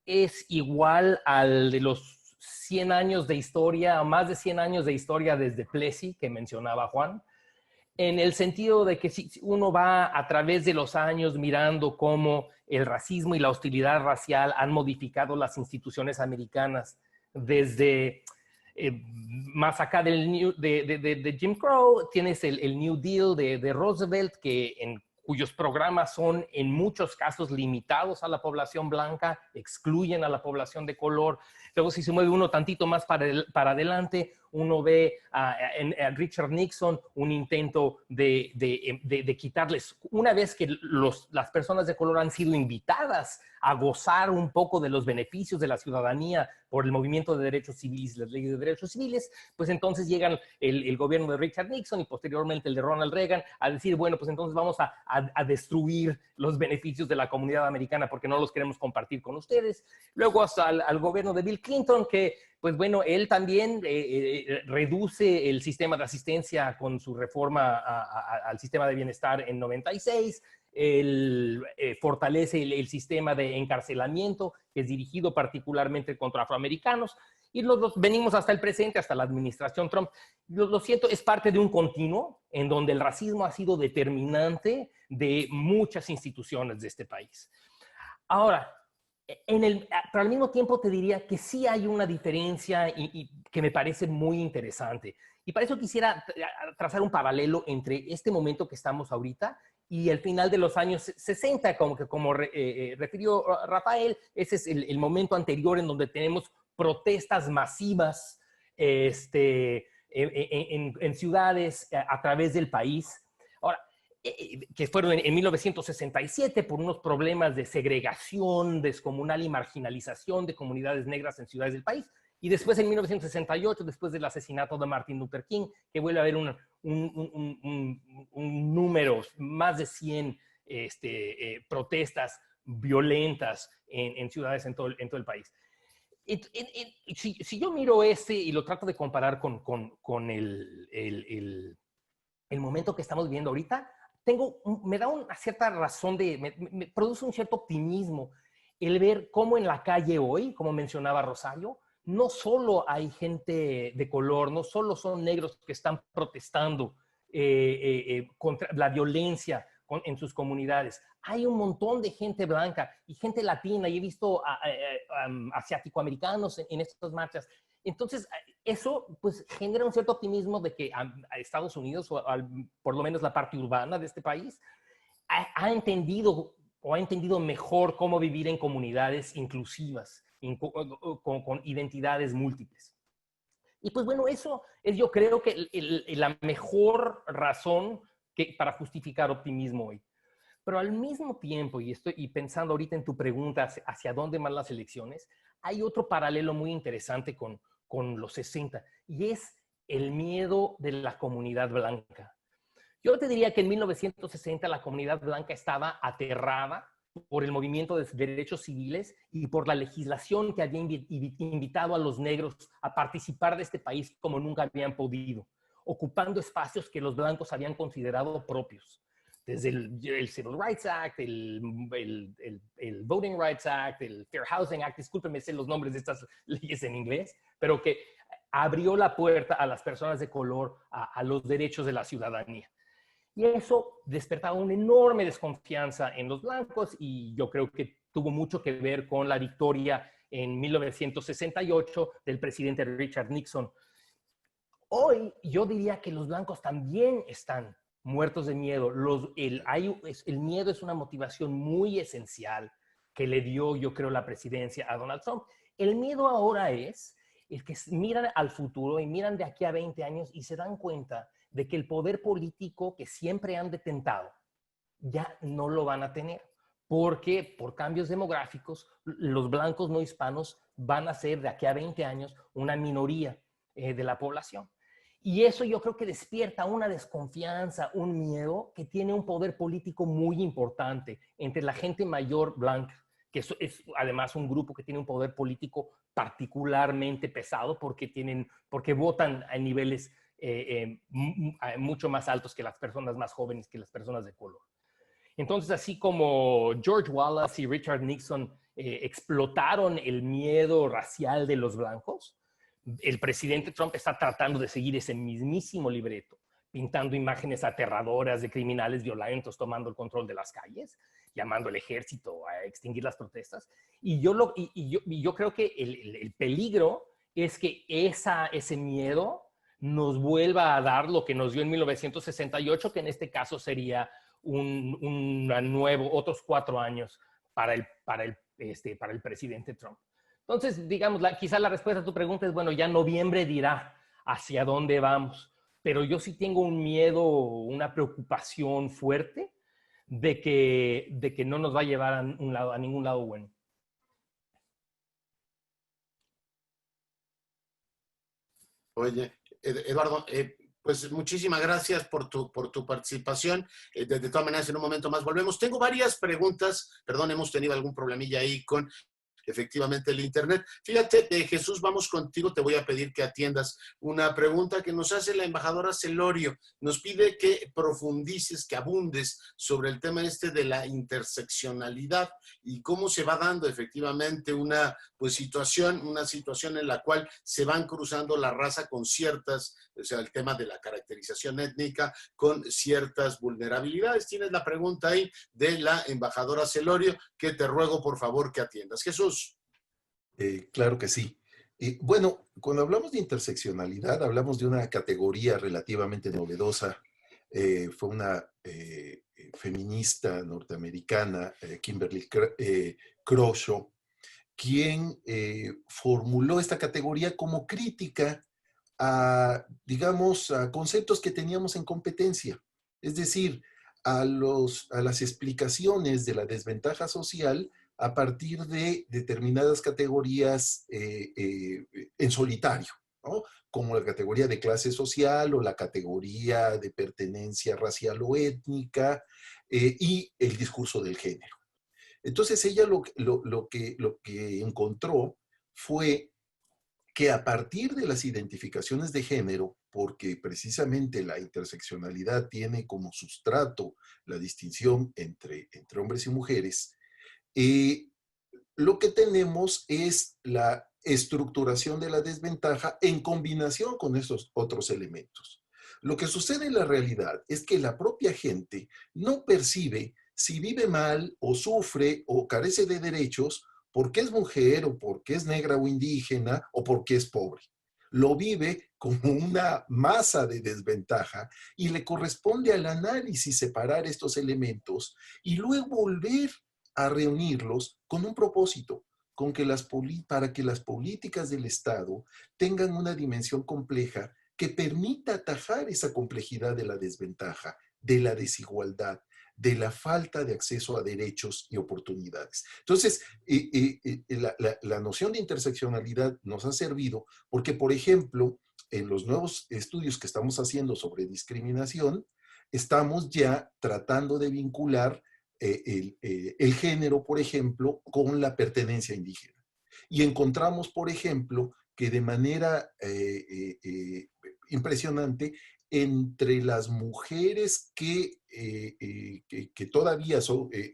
es igual al de los 100 años de historia, más de 100 años de historia desde Plessy, que mencionaba Juan, en el sentido de que si uno va a través de los años mirando cómo el racismo y la hostilidad racial han modificado las instituciones americanas desde más acá de Jim Crow, tienes el New Deal de Roosevelt, cuyos programas son en muchos casos limitados a la población blanca, excluyen a la población de color. Luego, si se mueve uno tantito más para adelante, uno ve a Richard Nixon un intento de quitarles, una vez que las personas de color han sido invitadas a gozar un poco de los beneficios de la ciudadanía por el movimiento de derechos civiles y las leyes de derechos civiles, pues entonces llegan el gobierno de Richard Nixon y posteriormente el de Ronald Reagan a decir, bueno, pues entonces vamos a destruir los beneficios de la comunidad americana porque no los queremos compartir con ustedes. Luego hasta al gobierno de Bill Clinton, que pues bueno, él también reduce el sistema de asistencia con su reforma al sistema de bienestar en 96. fortalece el sistema de encarcelamiento, que es dirigido particularmente contra afroamericanos, y venimos hasta el presente, hasta la administración Trump. Lo siento, es parte de un continuo en donde el racismo ha sido determinante de muchas instituciones de este país. Ahora, pero al mismo tiempo te diría que sí hay una diferencia y que me parece muy interesante. Y para eso quisiera trazar un paralelo entre este momento que estamos ahorita y el final de los años 60, como refirió Rafael. Ese es el momento anterior en donde tenemos protestas masivas en ciudades a través del país. Ahora, que fueron en 1967 por unos problemas de segregación descomunal y marginalización de comunidades negras en ciudades del país. Y después en 1968, después del asesinato de Martin Luther King, que vuelve a haber un número, más de 100 protestas violentas en ciudades en todo el país. Si yo miro y lo trato de comparar con el momento que estamos viviendo ahorita, me da una cierta razón me produce un cierto optimismo el ver cómo en la calle hoy, como mencionaba Rosario, no solo hay gente de color, no solo son negros que están protestando contra la violencia en sus comunidades. Hay un montón de gente blanca y gente latina, y he visto asiático-americanos en estas marchas. Entonces, eso pues genera un cierto optimismo de que a Estados Unidos, por lo menos la parte urbana de este país, ha entendido mejor cómo vivir en comunidades inclusivas, con identidades múltiples. Y pues bueno, eso es, yo creo que la mejor razón para justificar optimismo hoy. Pero al mismo tiempo, y pensando ahorita en tu pregunta hacia dónde van las elecciones, hay otro paralelo muy interesante con los 60, y es el miedo de la comunidad blanca. Yo te diría que en 1960 la comunidad blanca estaba aterrada por el movimiento de derechos civiles y por la legislación que había invitado a los negros a participar de este país como nunca habían podido, ocupando espacios que los blancos habían considerado propios. Desde el Civil Rights Act, el Voting Rights Act, el Fair Housing Act, discúlpenme, sé los nombres de estas leyes en inglés, pero que abrió la puerta a las personas de color a los derechos de la ciudadanía. Y eso despertaba una enorme desconfianza en los blancos, y yo creo que tuvo mucho que ver con la victoria en 1968 del presidente Richard Nixon. Hoy yo diría que los blancos también están muertos de miedo. El miedo es una motivación muy esencial que le dio, yo creo, la presidencia a Donald Trump. El miedo ahora es el que miran al futuro y miran de aquí a 20 años y se dan cuenta de que el poder político que siempre han detentado ya no lo van a tener, porque por cambios demográficos los blancos no hispanos van a ser de aquí a 20 años una minoría de la población. Y eso yo creo que despierta una desconfianza, un miedo que tiene un poder político muy importante entre la gente mayor blanca, que es además un grupo que tiene un poder político particularmente pesado porque votan a niveles mucho más altos que las personas más jóvenes, que las personas de color. Entonces, así como George Wallace y Richard Nixon explotaron el miedo racial de los blancos, el presidente Trump está tratando de seguir ese mismísimo libreto, pintando imágenes aterradoras de criminales violentos tomando el control de las calles, llamando al ejército a extinguir las protestas. Y yo creo que el peligro es que ese miedo nos vuelva a dar lo que nos dio en 1968, que en este caso sería otros 4 años para el presidente Trump. Entonces, digamos, quizá la respuesta a tu pregunta es, bueno, ya noviembre dirá hacia dónde vamos, pero yo sí tengo un miedo, una preocupación fuerte de que no nos va a llevar a ningún lado bueno. Oye, Eduardo, pues muchísimas gracias por tu participación. De todas maneras, en un momento más volvemos. Tengo varias preguntas. Perdón, hemos tenido algún problemilla ahí con efectivamente el Internet. Fíjate, Jesús, vamos contigo, te voy a pedir que atiendas una pregunta que nos hace la embajadora Celorio. Nos pide que profundices, que abundes sobre el tema este de la interseccionalidad y cómo se va dando efectivamente una situación en la cual se van cruzando la raza con ciertas, o sea, el tema de la caracterización étnica con ciertas vulnerabilidades. Tienes la pregunta ahí de la embajadora Celorio, que te ruego por favor que atiendas. Jesús. Claro que sí. Bueno, cuando hablamos de interseccionalidad, hablamos de una categoría relativamente novedosa. Fue una feminista norteamericana, Kimberly Crenshaw, quien formuló esta categoría como crítica a, digamos, a conceptos que teníamos en competencia. Es decir, a las explicaciones de la desventaja social a partir de determinadas categorías en solitario, ¿no? Como la categoría de clase social o la categoría de pertenencia racial o étnica y el discurso del género. Entonces ella lo que encontró fue que a partir de las identificaciones de género, porque precisamente la interseccionalidad tiene como sustrato la distinción entre hombres y mujeres, lo que tenemos es la estructuración de la desventaja en combinación con esos otros elementos. Lo que sucede en la realidad es que la propia gente no percibe si vive mal o sufre o carece de derechos porque es mujer o porque es negra o indígena o porque es pobre. Lo vive como una masa de desventaja y le corresponde al análisis separar estos elementos y luego volver a reunirlos con un propósito, para que las políticas del Estado tengan una dimensión compleja que permita atajar esa complejidad de la desventaja, de la desigualdad, de la falta de acceso a derechos y oportunidades. Entonces, la noción de interseccionalidad nos ha servido porque, por ejemplo, en los nuevos estudios que estamos haciendo sobre discriminación, estamos ya tratando de vincular el género, por ejemplo, con la pertenencia indígena. Y encontramos, por ejemplo, que de manera impresionante, entre las mujeres que todavía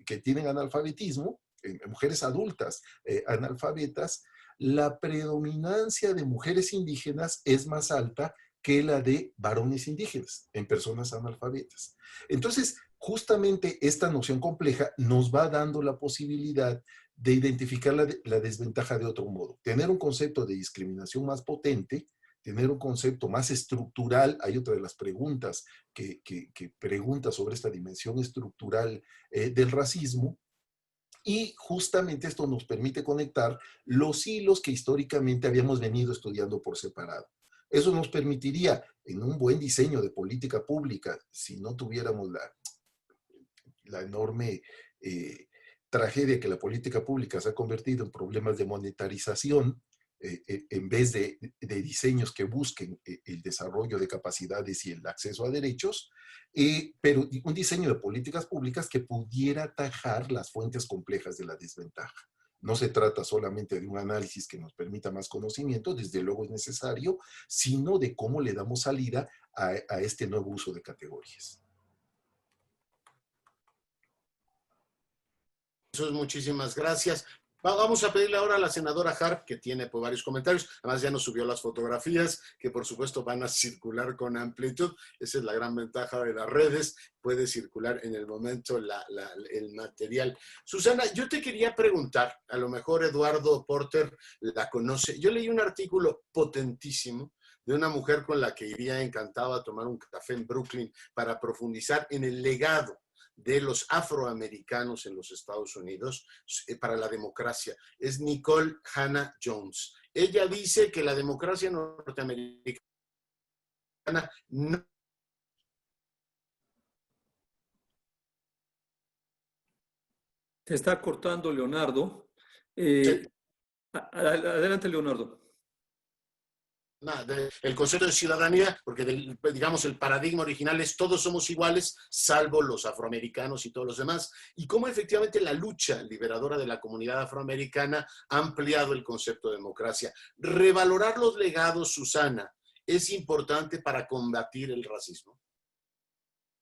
que tienen analfabetismo, mujeres adultas analfabetas, la predominancia de mujeres indígenas es más alta que la de varones indígenas en personas analfabetas. Entonces, justamente esta noción compleja nos va dando la posibilidad de identificar la desventaja de otro modo, tener un concepto de discriminación más potente, tener un concepto más estructural. Hay otra de las preguntas que pregunta sobre esta dimensión estructural del racismo, y justamente esto nos permite conectar los hilos que históricamente habíamos venido estudiando por separado. Eso nos permitiría, en un buen diseño de política pública, si no tuviéramos la enorme tragedia que la política pública se ha convertido en problemas de monetarización, en vez de diseños que busquen el desarrollo de capacidades y el acceso a derechos, pero un diseño de políticas públicas que pudiera atajar las fuentes complejas de la desventaja. No se trata solamente de un análisis que nos permita más conocimiento, desde luego es necesario, sino de cómo le damos salida a este nuevo uso de categorías. Jesús, muchísimas gracias. Vamos a pedirle ahora a la senadora Harp, que tiene varios comentarios. Además, ya nos subió las fotografías, que por supuesto van a circular con amplitud. Esa es la gran ventaja de las redes. Puede circular en el momento el material. Susana, yo te quería preguntar, a lo mejor Eduardo Porter la conoce. Yo leí un artículo potentísimo de una mujer con la que iría encantado a tomar un café en Brooklyn para profundizar en el legado de los afroamericanos en los Estados Unidos para la democracia. Es Nicole Hannah Jones. Ella dice que la democracia norteamericana no... Te está cortando, Leonardo. Sí. Adelante, Leonardo. el concepto de ciudadanía, porque digamos el paradigma original es todos somos iguales, salvo los afroamericanos y todos los demás, y cómo efectivamente la lucha liberadora de la comunidad afroamericana ha ampliado el concepto de democracia. Revalorar los legados, Susana, es importante para combatir el racismo.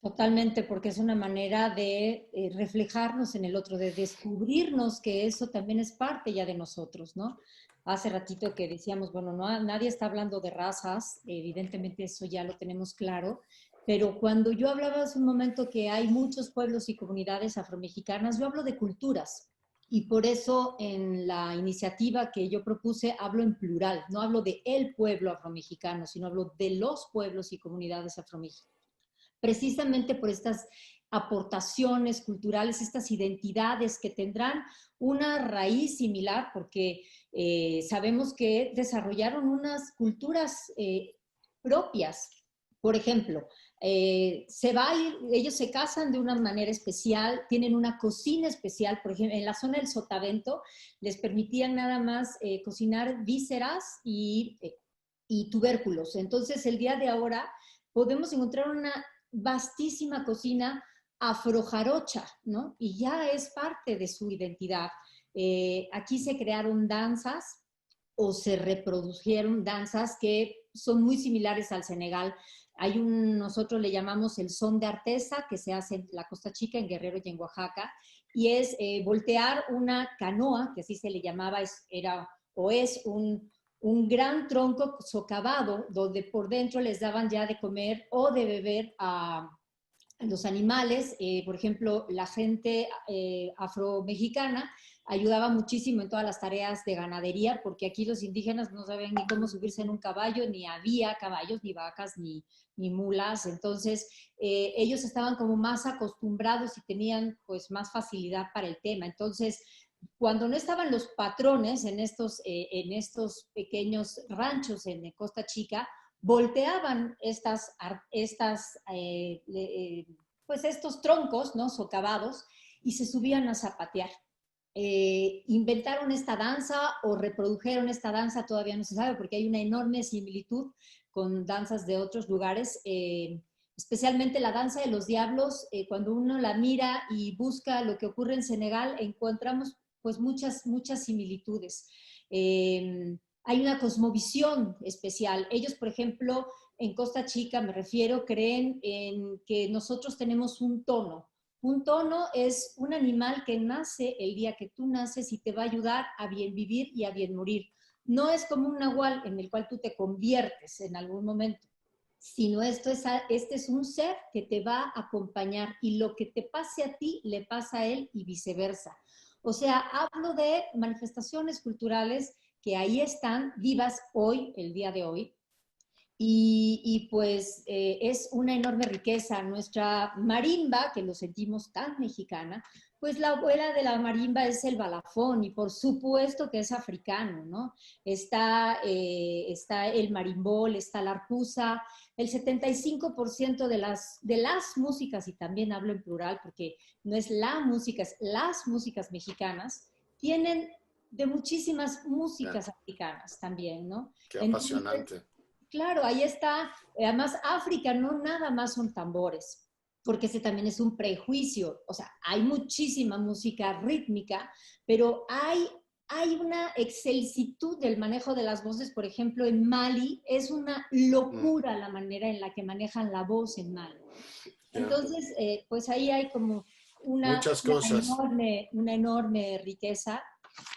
Totalmente, porque es una manera de reflejarnos en el otro, de descubrirnos que eso también es parte ya de nosotros, ¿no? Hace ratito que decíamos, bueno, nadie está hablando de razas, evidentemente eso ya lo tenemos claro, pero cuando yo hablaba hace un momento que hay muchos pueblos y comunidades afromexicanas, yo hablo de culturas, y por eso en la iniciativa que yo propuse hablo en plural, no hablo de el pueblo afromexicano, sino hablo de los pueblos y comunidades afromexicanas, precisamente por estas aportaciones culturales, estas identidades que tendrán una raíz similar, porque sabemos que desarrollaron unas culturas propias. Por ejemplo, ellos se casan de una manera especial, tienen una cocina especial. Por ejemplo, en la zona del Sotavento les permitían nada más cocinar vísceras y tubérculos. Entonces, el día de ahora podemos encontrar una vastísima cocina afrojarocha, ¿no? Y ya es parte de su identidad. Aquí se crearon danzas o se reprodujeron danzas que son muy similares al Senegal. Nosotros le llamamos el son de Artesa, que se hace en la Costa Chica, en Guerrero y en Oaxaca, y es voltear una canoa, que así se le llamaba, es un gran tronco socavado, donde por dentro les daban ya de comer o de beber a los animales. Por ejemplo, la gente afromexicana ayudaba muchísimo en todas las tareas de ganadería, porque aquí los indígenas no sabían ni cómo subirse en un caballo, ni había caballos, ni vacas, ni mulas. Entonces, ellos estaban como más acostumbrados y tenían pues más facilidad para el tema. Entonces, cuando no estaban los patrones en estos pequeños ranchos en Costa Chica, volteaban pues estos troncos, ¿no?, socavados, y se subían a zapatear. Inventaron esta danza o reprodujeron esta danza, todavía no se sabe, porque hay una enorme similitud con danzas de otros lugares, especialmente la danza de los diablos. Cuando uno la mira y busca lo que ocurre en Senegal, encontramos pues muchas similitudes. Hay una cosmovisión especial. Ellos, por ejemplo, en Costa Chica, me refiero, creen en que nosotros tenemos un tono. Un tono es un animal que nace el día que tú naces y te va a ayudar a bien vivir y a bien morir. No es como un nahual en el cual tú te conviertes en algún momento, sino este es un ser que te va a acompañar, y lo que te pase a ti le pasa a él y viceversa. O sea, hablo de manifestaciones culturales que ahí están vivas hoy, el día de hoy, y pues es una enorme riqueza. Nuestra marimba, que lo sentimos tan mexicana, pues la abuela de la marimba es el balafón, y por supuesto que es africano, ¿no? Está el marimbol, está la arcusa. El 75% de las músicas, y también hablo en plural porque no es la música, es las músicas mexicanas, tienen de muchísimas músicas africanas también, ¿no? Qué apasionante. Entonces, claro, ahí está. Además, África no nada más son tambores, porque ese también es un prejuicio. O sea, hay muchísima música rítmica, pero hay una excelsitud del manejo de las voces. Por ejemplo, en Mali es una locura la manera en la que manejan la voz en Mali. Entonces, pues ahí hay como una enorme riqueza.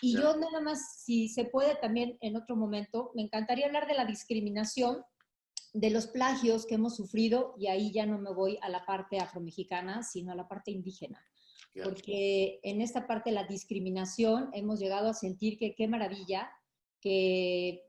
Y yo nada más, si se puede también en otro momento, me encantaría hablar de la discriminación, de los plagios que hemos sufrido, y ahí ya no me voy a la parte afromexicana, sino a la parte indígena. Porque en esta parte de la discriminación hemos llegado a sentir que qué maravilla que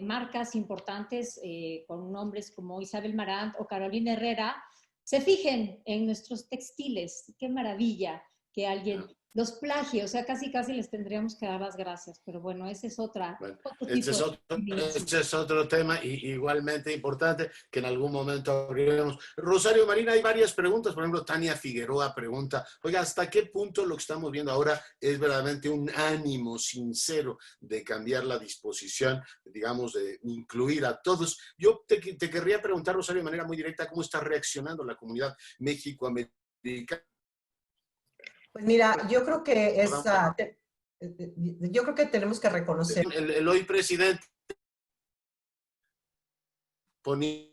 marcas importantes con nombres como Isabel Marant o Carolina Herrera se fijen en nuestros textiles. Qué maravilla que alguien Los plagios, o sea, casi casi les tendríamos que dar las gracias, pero bueno, ese es Bueno, otro ese tipo de ese es otro tema igualmente importante que en algún momento abriremos. Rosario Marina, hay varias preguntas. Por ejemplo, Tania Figueroa pregunta, oiga, ¿hasta qué punto lo que estamos viendo ahora es verdaderamente un ánimo sincero de cambiar la disposición, digamos, de incluir a todos? Yo te querría preguntar, Rosario, de manera muy directa, ¿cómo está reaccionando la comunidad méxico-americana? Pues mira, yo creo que yo creo que tenemos que reconocer. El hoy presidente ponía...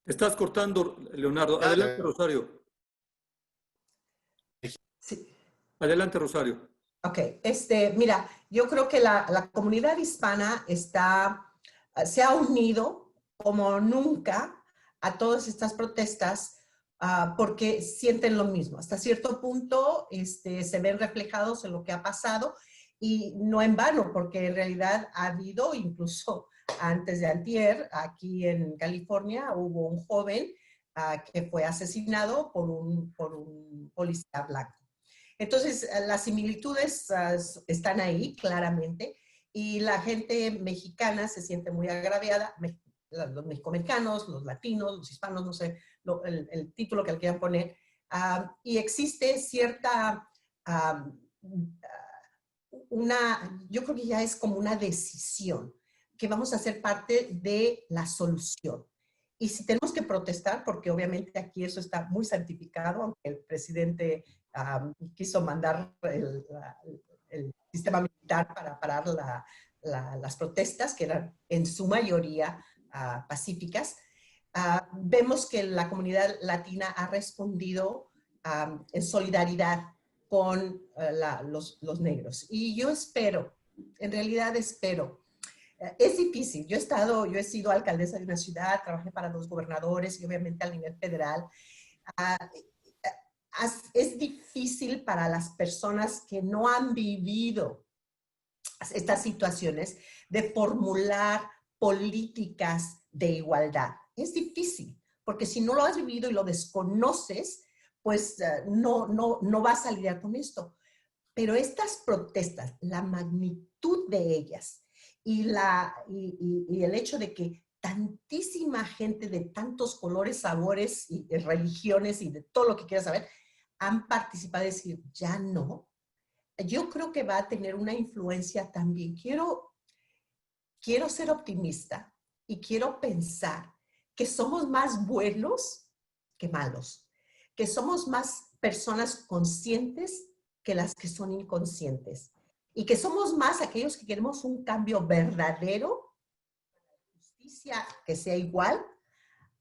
Te estás cortando, Leonardo. Adelante, Rosario. Sí. Adelante, Rosario. Ok, mira, yo creo que la comunidad hispana se ha unido como nunca a todas estas protestas porque sienten lo mismo. Hasta cierto punto se ven reflejados en lo que ha pasado y no en vano, porque en realidad ha habido, incluso antes de antier, aquí en California, hubo un joven que fue asesinado por un policía blanco. Entonces, las similitudes están ahí claramente y la gente mexicana se siente muy agraviada, los mexicoamericanos, los latinos, los hispanos, no sé el título que le quieran poner, y existe cierta, yo creo que ya es como una decisión, que vamos a ser parte de la solución. Y si tenemos que protestar, porque obviamente aquí eso está muy santificado, aunque el presidente quiso mandar el sistema militar para parar las protestas, que eran en su mayoría pacíficas, vemos que la comunidad latina ha respondido en solidaridad con los negros. Y yo espero, en realidad espero, es difícil. Yo he sido alcaldesa de una ciudad, trabajé para 2 gobernadores y obviamente a nivel federal. Es difícil para las personas que no han vivido estas situaciones de formular políticas de igualdad. Es difícil, porque si no lo has vivido y lo desconoces, pues no vas a lidiar con esto. Pero estas protestas, la magnitud de ellas y el hecho de que tantísima gente de tantos colores, sabores y religiones y de todo lo que quieras saber, han participado y decir, ya no, yo creo que va a tener una influencia también. Quiero ser optimista y quiero pensar que somos más buenos que malos, que somos más personas conscientes que las que son inconscientes y que somos más aquellos que queremos un cambio verdadero, justicia que sea igual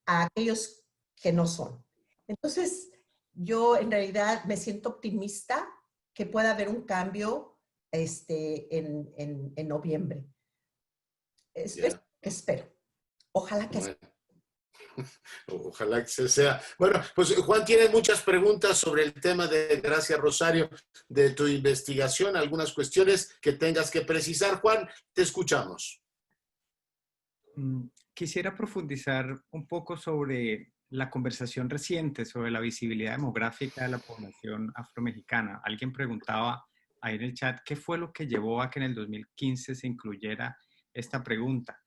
a aquellos que no son. Entonces, yo en realidad me siento optimista que pueda haber un cambio en noviembre. Espero. Ojalá que sea. Ojalá que sea. Bueno, pues Juan tiene muchas preguntas sobre el tema de, gracias Rosario, de tu investigación, algunas cuestiones que tengas que precisar. Juan, te escuchamos. Quisiera profundizar un poco sobre la conversación reciente sobre la visibilidad demográfica de la población afromexicana. Alguien preguntaba ahí en el chat qué fue lo que llevó a que en el 2015 se incluyera esta pregunta.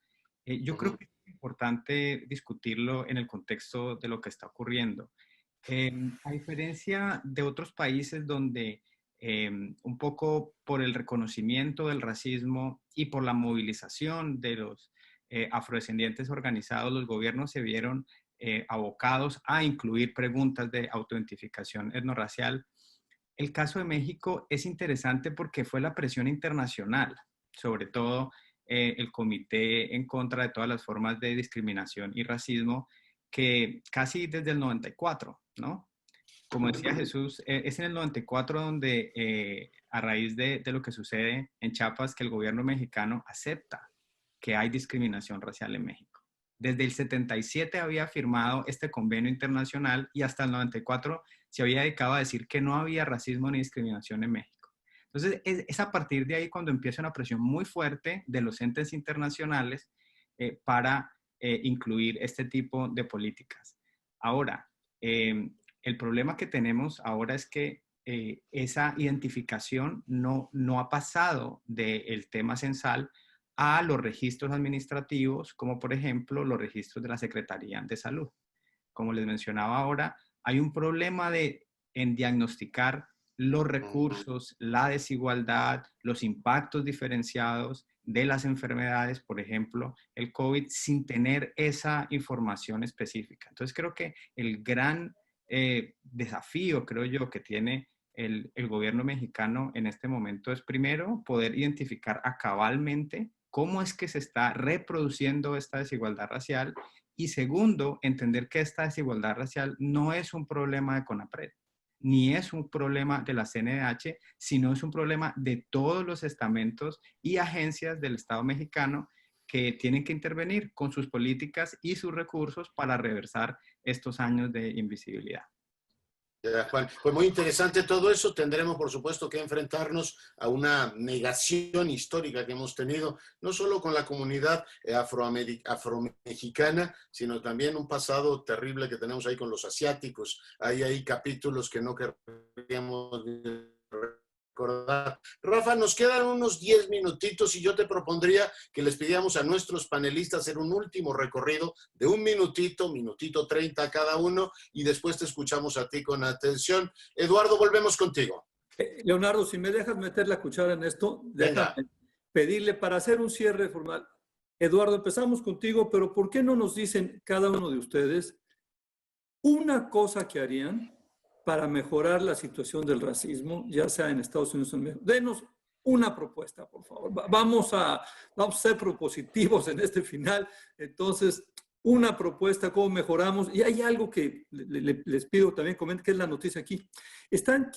Yo creo que es importante discutirlo en el contexto de lo que está ocurriendo. A diferencia de otros países donde un poco por el reconocimiento del racismo y por la movilización de los afrodescendientes organizados, los gobiernos se vieron abocados a incluir preguntas de autoidentificación etnorracial. El caso de México es interesante porque fue la presión internacional, sobre todo el Comité en contra de todas las formas de discriminación y racismo, que casi desde el 94, ¿no? Como decía Jesús, es en el 94 donde a raíz de lo que sucede en Chiapas, que el gobierno mexicano acepta que hay discriminación racial en México. Desde el 77 había firmado este convenio internacional y hasta el 94 se había dedicado a decir que no había racismo ni discriminación en México. Entonces, es a partir de ahí cuando empieza una presión muy fuerte de los entes internacionales para incluir este tipo de políticas. Ahora, el problema que tenemos ahora es que esa identificación no ha pasado del tema censal a los registros administrativos, como por ejemplo los registros de la Secretaría de Salud. Como les mencionaba ahora, hay un problema en diagnosticar los recursos, la desigualdad, los impactos diferenciados de las enfermedades, por ejemplo, el COVID, sin tener esa información específica. Entonces, creo que el gran desafío, creo yo, que tiene el gobierno mexicano en este momento es, primero, poder identificar cabalmente cómo es que se está reproduciendo esta desigualdad racial, y segundo, entender que esta desigualdad racial no es un problema de CONAPRED, ni es un problema de la CNDH, sino es un problema de todos los estamentos y agencias del Estado mexicano que tienen que intervenir con sus políticas y sus recursos para reversar estos años de invisibilidad. Ya, Juan, pues muy interesante todo eso. Tendremos, por supuesto, que enfrentarnos a una negación histórica que hemos tenido, no solo con la comunidad afromexicana, sino también un pasado terrible que tenemos ahí con los asiáticos. Hay ahí capítulos que no querríamos recordar. Rafa, nos quedan unos 10 minutitos y yo te propondría que les pidiéramos a nuestros panelistas hacer un último recorrido de un minutito 30 cada uno, y después te escuchamos a ti con atención. Eduardo, volvemos contigo. Leonardo, si me dejas meter la cuchara en esto, déjame pedirle para hacer un cierre formal. Eduardo, empezamos contigo, pero ¿por qué no nos dicen cada uno de ustedes una cosa que harían para mejorar la situación del racismo, ya sea en Estados Unidos o en México? Denos una propuesta, por favor. Vamos a ser propositivos en este final. Entonces, una propuesta, cómo mejoramos. Y hay algo que les pido también comenten, que es la noticia aquí. Están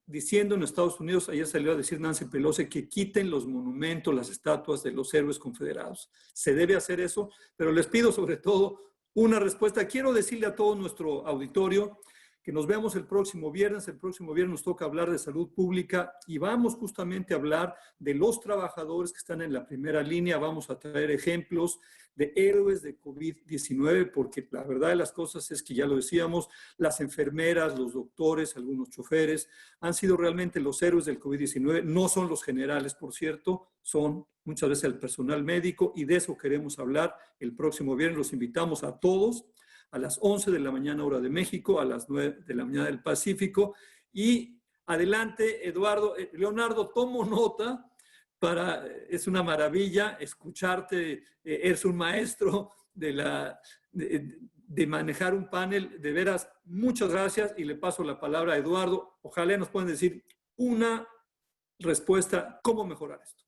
diciendo en Estados Unidos, ayer salió a decir Nancy Pelosi, que quiten los monumentos, las estatuas de los héroes confederados. Se debe hacer eso, pero les pido sobre todo una respuesta. Quiero decirle a todo nuestro auditorio que nos veamos el próximo viernes. El próximo viernes nos toca hablar de salud pública y vamos justamente a hablar de los trabajadores que están en la primera línea. Vamos a traer ejemplos de héroes de COVID-19, porque la verdad de las cosas es que, ya lo decíamos, las enfermeras, los doctores, algunos choferes, han sido realmente los héroes del COVID-19. No son los generales, por cierto, son muchas veces el personal médico, y de eso queremos hablar el próximo viernes. Los invitamos a todos a las 11 de la mañana hora de México, a las 9 de la mañana del Pacífico. Y adelante, Eduardo. Leonardo, tomo nota. Es una maravilla escucharte. Eres un maestro de manejar un panel. De veras, muchas gracias, y le paso la palabra a Eduardo. Ojalá nos puedan decir una respuesta, ¿cómo mejorar esto?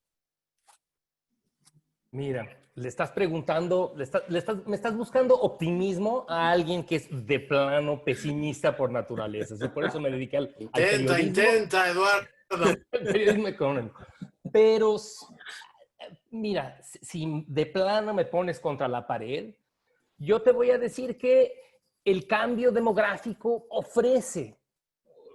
Mira, le estás preguntando, me estás buscando optimismo a alguien que es de plano pesimista por naturaleza. Así, por eso me dediqué al periodismo. Intenta, Eduardo. Periodismo económico. Pero, mira, si de plano me pones contra la pared, yo te voy a decir que el cambio demográfico ofrece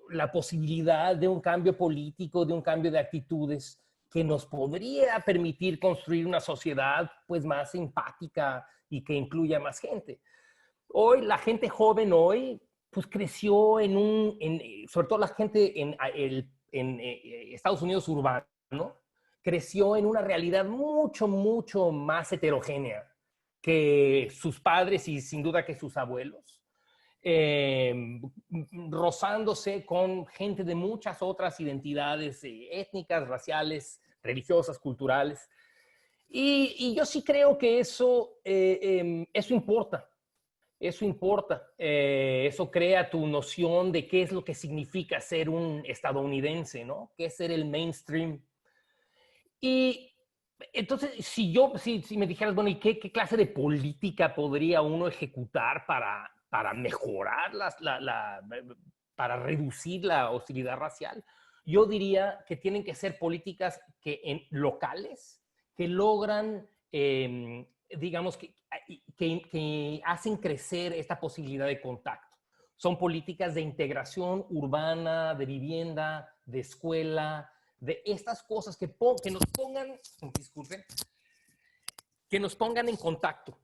la posibilidad de un cambio político, de un cambio de actitudes que nos podría permitir construir una sociedad pues más empática y que incluya más gente. Hoy, la gente joven hoy, pues creció sobre todo la gente en Estados Unidos urbano, creció en una realidad mucho, mucho más heterogénea que sus padres y sin duda que sus abuelos. Rozándose con gente de muchas otras identidades étnicas, raciales, religiosas, culturales. Y yo sí creo que eso importa. Eso importa. Eso crea tu noción de qué es lo que significa ser un estadounidense, ¿no? ¿Qué es ser el mainstream? Y entonces, si me dijeras, bueno, ¿y qué clase de política podría uno ejecutar para mejorar, para reducir la hostilidad racial? Yo diría que tienen que ser políticas locales que logran, digamos, que hacen crecer esta posibilidad de contacto. Son políticas de integración urbana, de vivienda, de escuela, de estas cosas que nos pongan, disculpen, que nos pongan en contacto.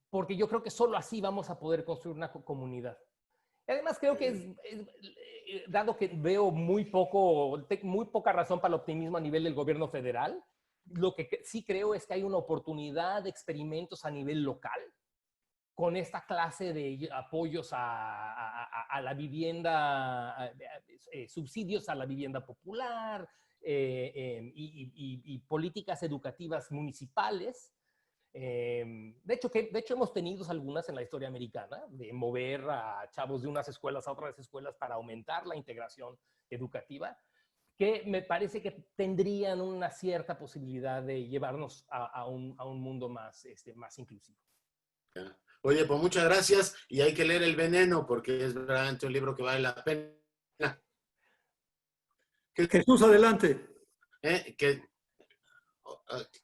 Porque yo creo que solo así vamos a poder construir una comunidad. Además, creo que dado que veo muy poca razón para el optimismo a nivel del gobierno federal, lo que sí creo es que hay una oportunidad de experimentos a nivel local con esta clase de apoyos a la vivienda, subsidios a la vivienda popular y políticas educativas municipales. De hecho, hemos tenido algunas en la historia americana, de mover a chavos de unas escuelas a otras escuelas para aumentar la integración educativa, que me parece que tendrían una cierta posibilidad de llevarnos a un mundo más inclusivo. Oye, pues muchas gracias, y hay que leer El Veneno porque es verdaderamente un libro que vale la pena. Jesús, adelante.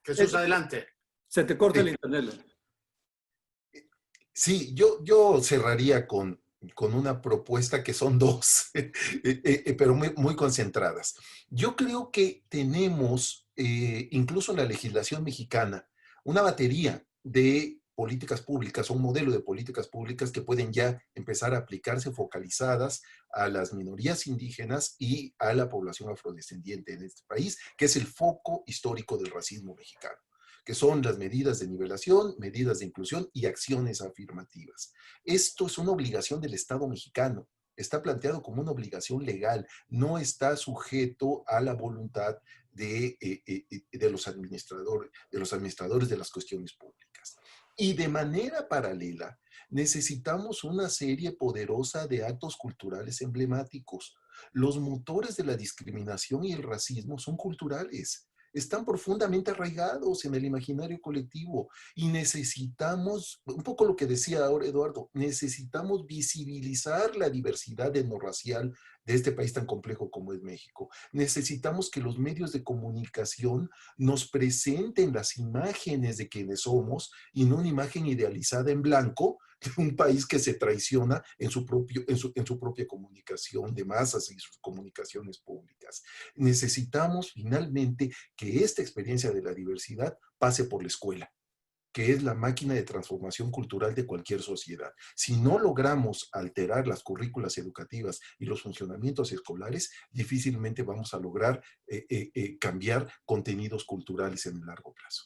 Jesús, adelante. Se te corta el internet. Sí, yo cerraría con una propuesta que son dos, pero muy concentradas. Yo creo que tenemos, incluso en la legislación mexicana, una batería de políticas públicas o un modelo de políticas públicas que pueden ya empezar a aplicarse focalizadas a las minorías indígenas y a la población afrodescendiente en este país, que es el foco histórico del racismo mexicano, que son las medidas de nivelación, medidas de inclusión y acciones afirmativas. Esto es una obligación del Estado mexicano, está planteado como una obligación legal, no está sujeto a la voluntad de los administradores de las cuestiones públicas. Y de manera paralela, necesitamos una serie poderosa de actos culturales emblemáticos. Los motores de la discriminación y el racismo son culturales, están profundamente arraigados en el imaginario colectivo y necesitamos, un poco lo que decía ahora Eduardo, necesitamos visibilizar la diversidad etnorracial de este país tan complejo como es México. Necesitamos que los medios de comunicación nos presenten las imágenes de quienes somos y no una imagen idealizada en blanco de un país que se traiciona en su propia comunicación de masas y sus comunicaciones públicas. Necesitamos finalmente que esta experiencia de la diversidad pase por la escuela, que es la máquina de transformación cultural de cualquier sociedad. Si no logramos alterar las currículas educativas y los funcionamientos escolares, difícilmente vamos a lograr cambiar contenidos culturales en el largo plazo.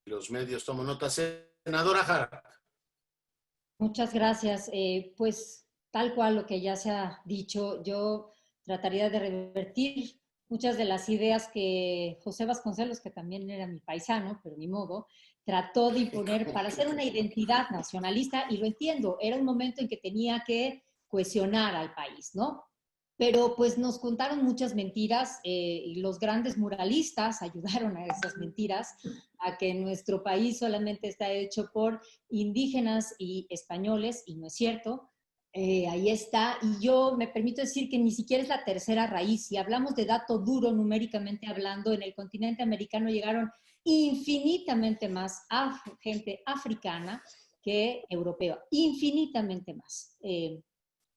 Los medios, tomo nota. Senadora Jara. Muchas gracias. Pues tal cual lo que ya se ha dicho, yo trataría de revertir muchas de las ideas que José Vasconcelos, que también era mi paisano, pero ni modo, trató de imponer para hacer una identidad nacionalista, y lo entiendo, era un momento en que tenía que cohesionar al país, ¿no? Pero pues nos contaron muchas mentiras y los grandes muralistas ayudaron a esas mentiras, a que nuestro país solamente está hecho por indígenas y españoles, y no es cierto. Ahí está, y yo me permito decir que ni siquiera es la tercera raíz. Si hablamos de dato duro, numéricamente hablando, en el continente americano llegaron infinitamente más gente africana que europea, infinitamente más.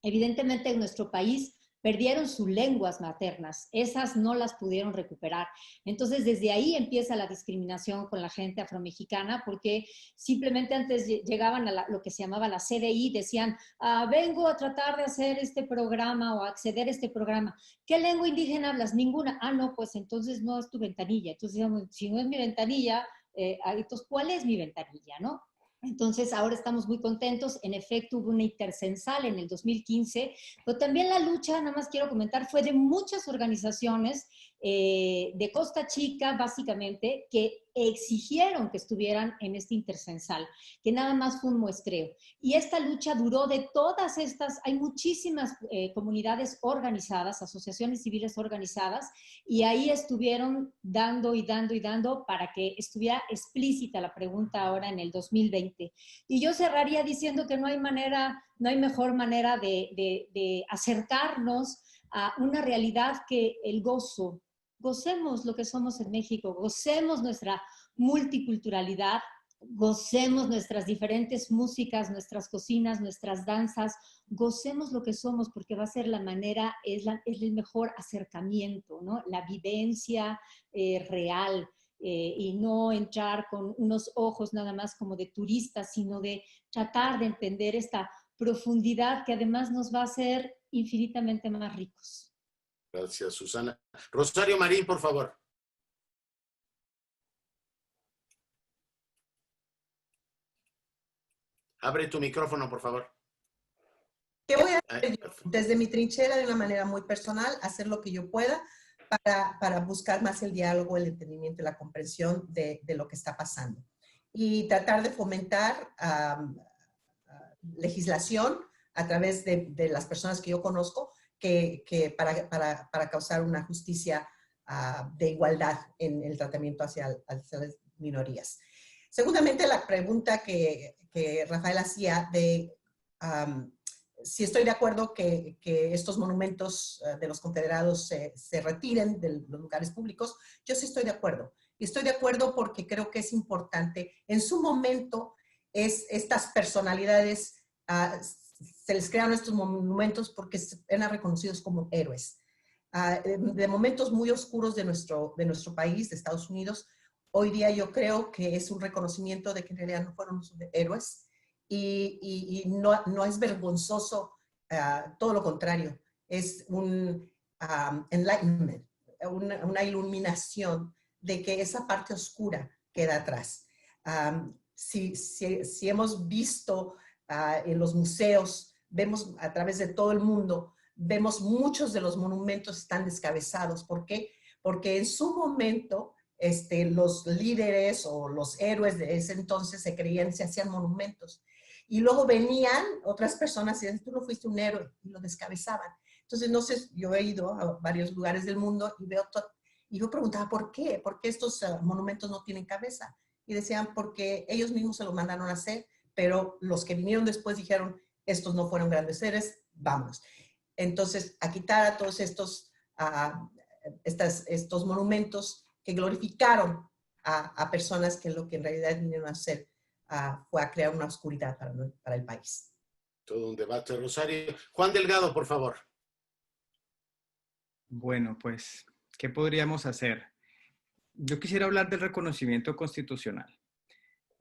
Evidentemente en nuestro país perdieron sus lenguas maternas, esas no las pudieron recuperar. Entonces, desde ahí empieza la discriminación con la gente afromexicana, porque simplemente antes llegaban a lo que se llamaba la CDI, decían, vengo a tratar de hacer este programa o acceder a este programa. ¿Qué lengua indígena hablas? Ninguna. No, pues entonces no es tu ventanilla. Entonces, digamos, si no es mi ventanilla, entonces, ¿cuál es mi ventanilla, no? Entonces, ahora estamos muy contentos. En efecto, hubo una intercensal en el 2015, pero también la lucha, nada más quiero comentar, fue de muchas organizaciones de Costa Chica, básicamente, que exigieron que estuvieran en este intercensal, que nada más fue un muestreo. Y esta lucha duró de todas estas, hay muchísimas comunidades organizadas, asociaciones civiles organizadas, y ahí estuvieron dando y dando y dando para que estuviera explícita la pregunta ahora en el 2020. Y yo cerraría diciendo que no hay mejor manera de acercarnos a una realidad que el gozo. Gocemos lo que somos en México, gocemos nuestra multiculturalidad, gocemos nuestras diferentes músicas, nuestras cocinas, nuestras danzas, gocemos lo que somos, porque va a ser la manera, es el mejor acercamiento, ¿no? La vivencia real, y no entrar con unos ojos nada más como de turistas, sino de tratar de entender esta profundidad que además nos va a hacer infinitamente más ricos. Gracias, Susana. Rosario Marín, por favor. Abre tu micrófono, por favor. ¿Qué voy a hacer yo? Desde mi trinchera, de una manera muy personal, hacer lo que yo pueda para buscar más el diálogo, el entendimiento y la comprensión de lo que está pasando. Y tratar de fomentar legislación a través de las personas que yo conozco para causar una justicia de igualdad en el tratamiento hacia las minorías. Segundamente, la pregunta que Rafael hacía de si estoy de acuerdo que estos monumentos de los confederados se retiren de los lugares públicos, yo sí estoy de acuerdo. Y estoy de acuerdo porque creo que es importante. En su momento, estas personalidades, se les crearon estos monumentos porque eran reconocidos como héroes. De momentos muy oscuros de nuestro país, de Estados Unidos, hoy día yo creo que es un reconocimiento de que en realidad no fueron héroes y no es vergonzoso, todo lo contrario, es un enlightenment, una iluminación de que esa parte oscura queda atrás. Si hemos visto en los museos, vemos a través de todo el mundo, vemos muchos de los monumentos están descabezados. ¿Por qué? Porque en su momento los líderes o los héroes de ese entonces se hacían monumentos. Y luego venían otras personas y decían, tú no fuiste un héroe, y lo descabezaban. Entonces, no sé, yo he ido a varios lugares del mundo y yo preguntaba, ¿por qué? ¿Por qué estos monumentos no tienen cabeza? Y decían, porque ellos mismos se lo mandaron a hacer, pero los que vinieron después dijeron, estos no fueron grandes seres, vámonos. Entonces, a quitar a todos estos monumentos que glorificaron a personas que lo que en realidad vinieron a hacer fue a crear una oscuridad para el país. Todo un debate, Rosario. Juan Delgado, por favor. Bueno, pues, ¿qué podríamos hacer? Yo quisiera hablar del reconocimiento constitucional.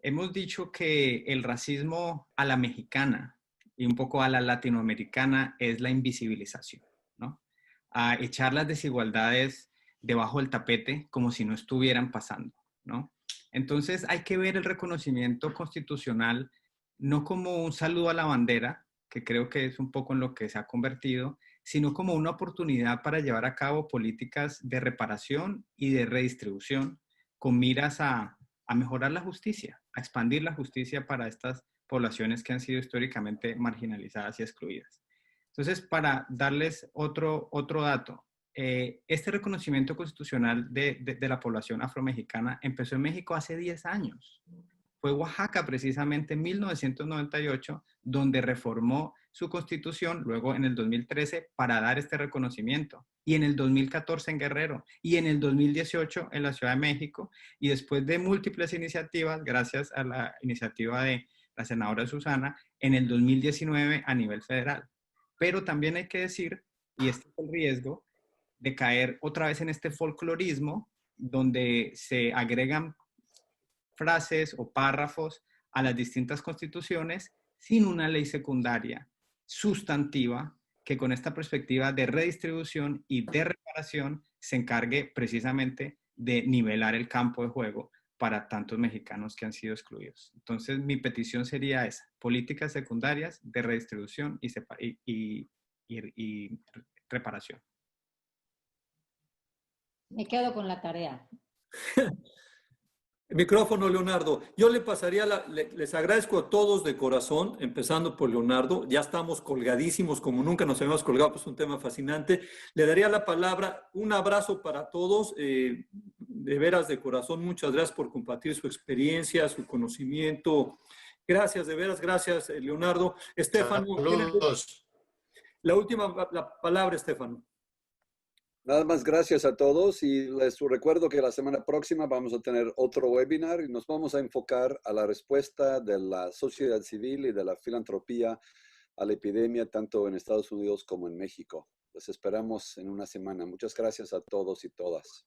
Hemos dicho que el racismo a la mexicana y un poco a la latinoamericana es la invisibilización, ¿no? A echar las desigualdades debajo del tapete como si no estuvieran pasando, ¿no? Entonces hay que ver el reconocimiento constitucional no como un saludo a la bandera, que creo que es un poco en lo que se ha convertido, sino como una oportunidad para llevar a cabo políticas de reparación y de redistribución con miras a mejorar la justicia, a expandir la justicia para estas poblaciones que han sido históricamente marginalizadas y excluidas. Entonces, para darles otro dato, este reconocimiento constitucional de la población afromexicana empezó en México hace 10 años. Fue Oaxaca precisamente en 1998 donde reformó su constitución, luego en el 2013 para dar este reconocimiento, y en el 2014 en Guerrero, y en el 2018 en la Ciudad de México, y después de múltiples iniciativas, gracias a la iniciativa de la senadora Susana, en el 2019 a nivel federal. Pero también hay que decir, y este es el riesgo, de caer otra vez en este folclorismo donde se agregan frases o párrafos a las distintas constituciones sin una ley secundaria sustantiva que con esta perspectiva de redistribución y de reparación se encargue precisamente de nivelar el campo de juego para tantos mexicanos que han sido excluidos. Entonces, mi petición sería esa: políticas secundarias de redistribución y reparación. Me quedo con la tarea. El micrófono, Leonardo. Yo le pasaría, les agradezco a todos de corazón, empezando por Leonardo. Ya estamos colgadísimos como nunca nos habíamos colgado, pues un tema fascinante. Le daría la palabra, un abrazo para todos, de veras de corazón. Muchas gracias por compartir su experiencia, su conocimiento. Gracias, de veras, gracias, Leonardo. Estefano, la última palabra, Estefano. Nada más, gracias a todos y les recuerdo que la semana próxima vamos a tener otro webinar y nos vamos a enfocar a la respuesta de la sociedad civil y de la filantropía a la epidemia, tanto en Estados Unidos como en México. Los esperamos en una semana. Muchas gracias a todos y todas.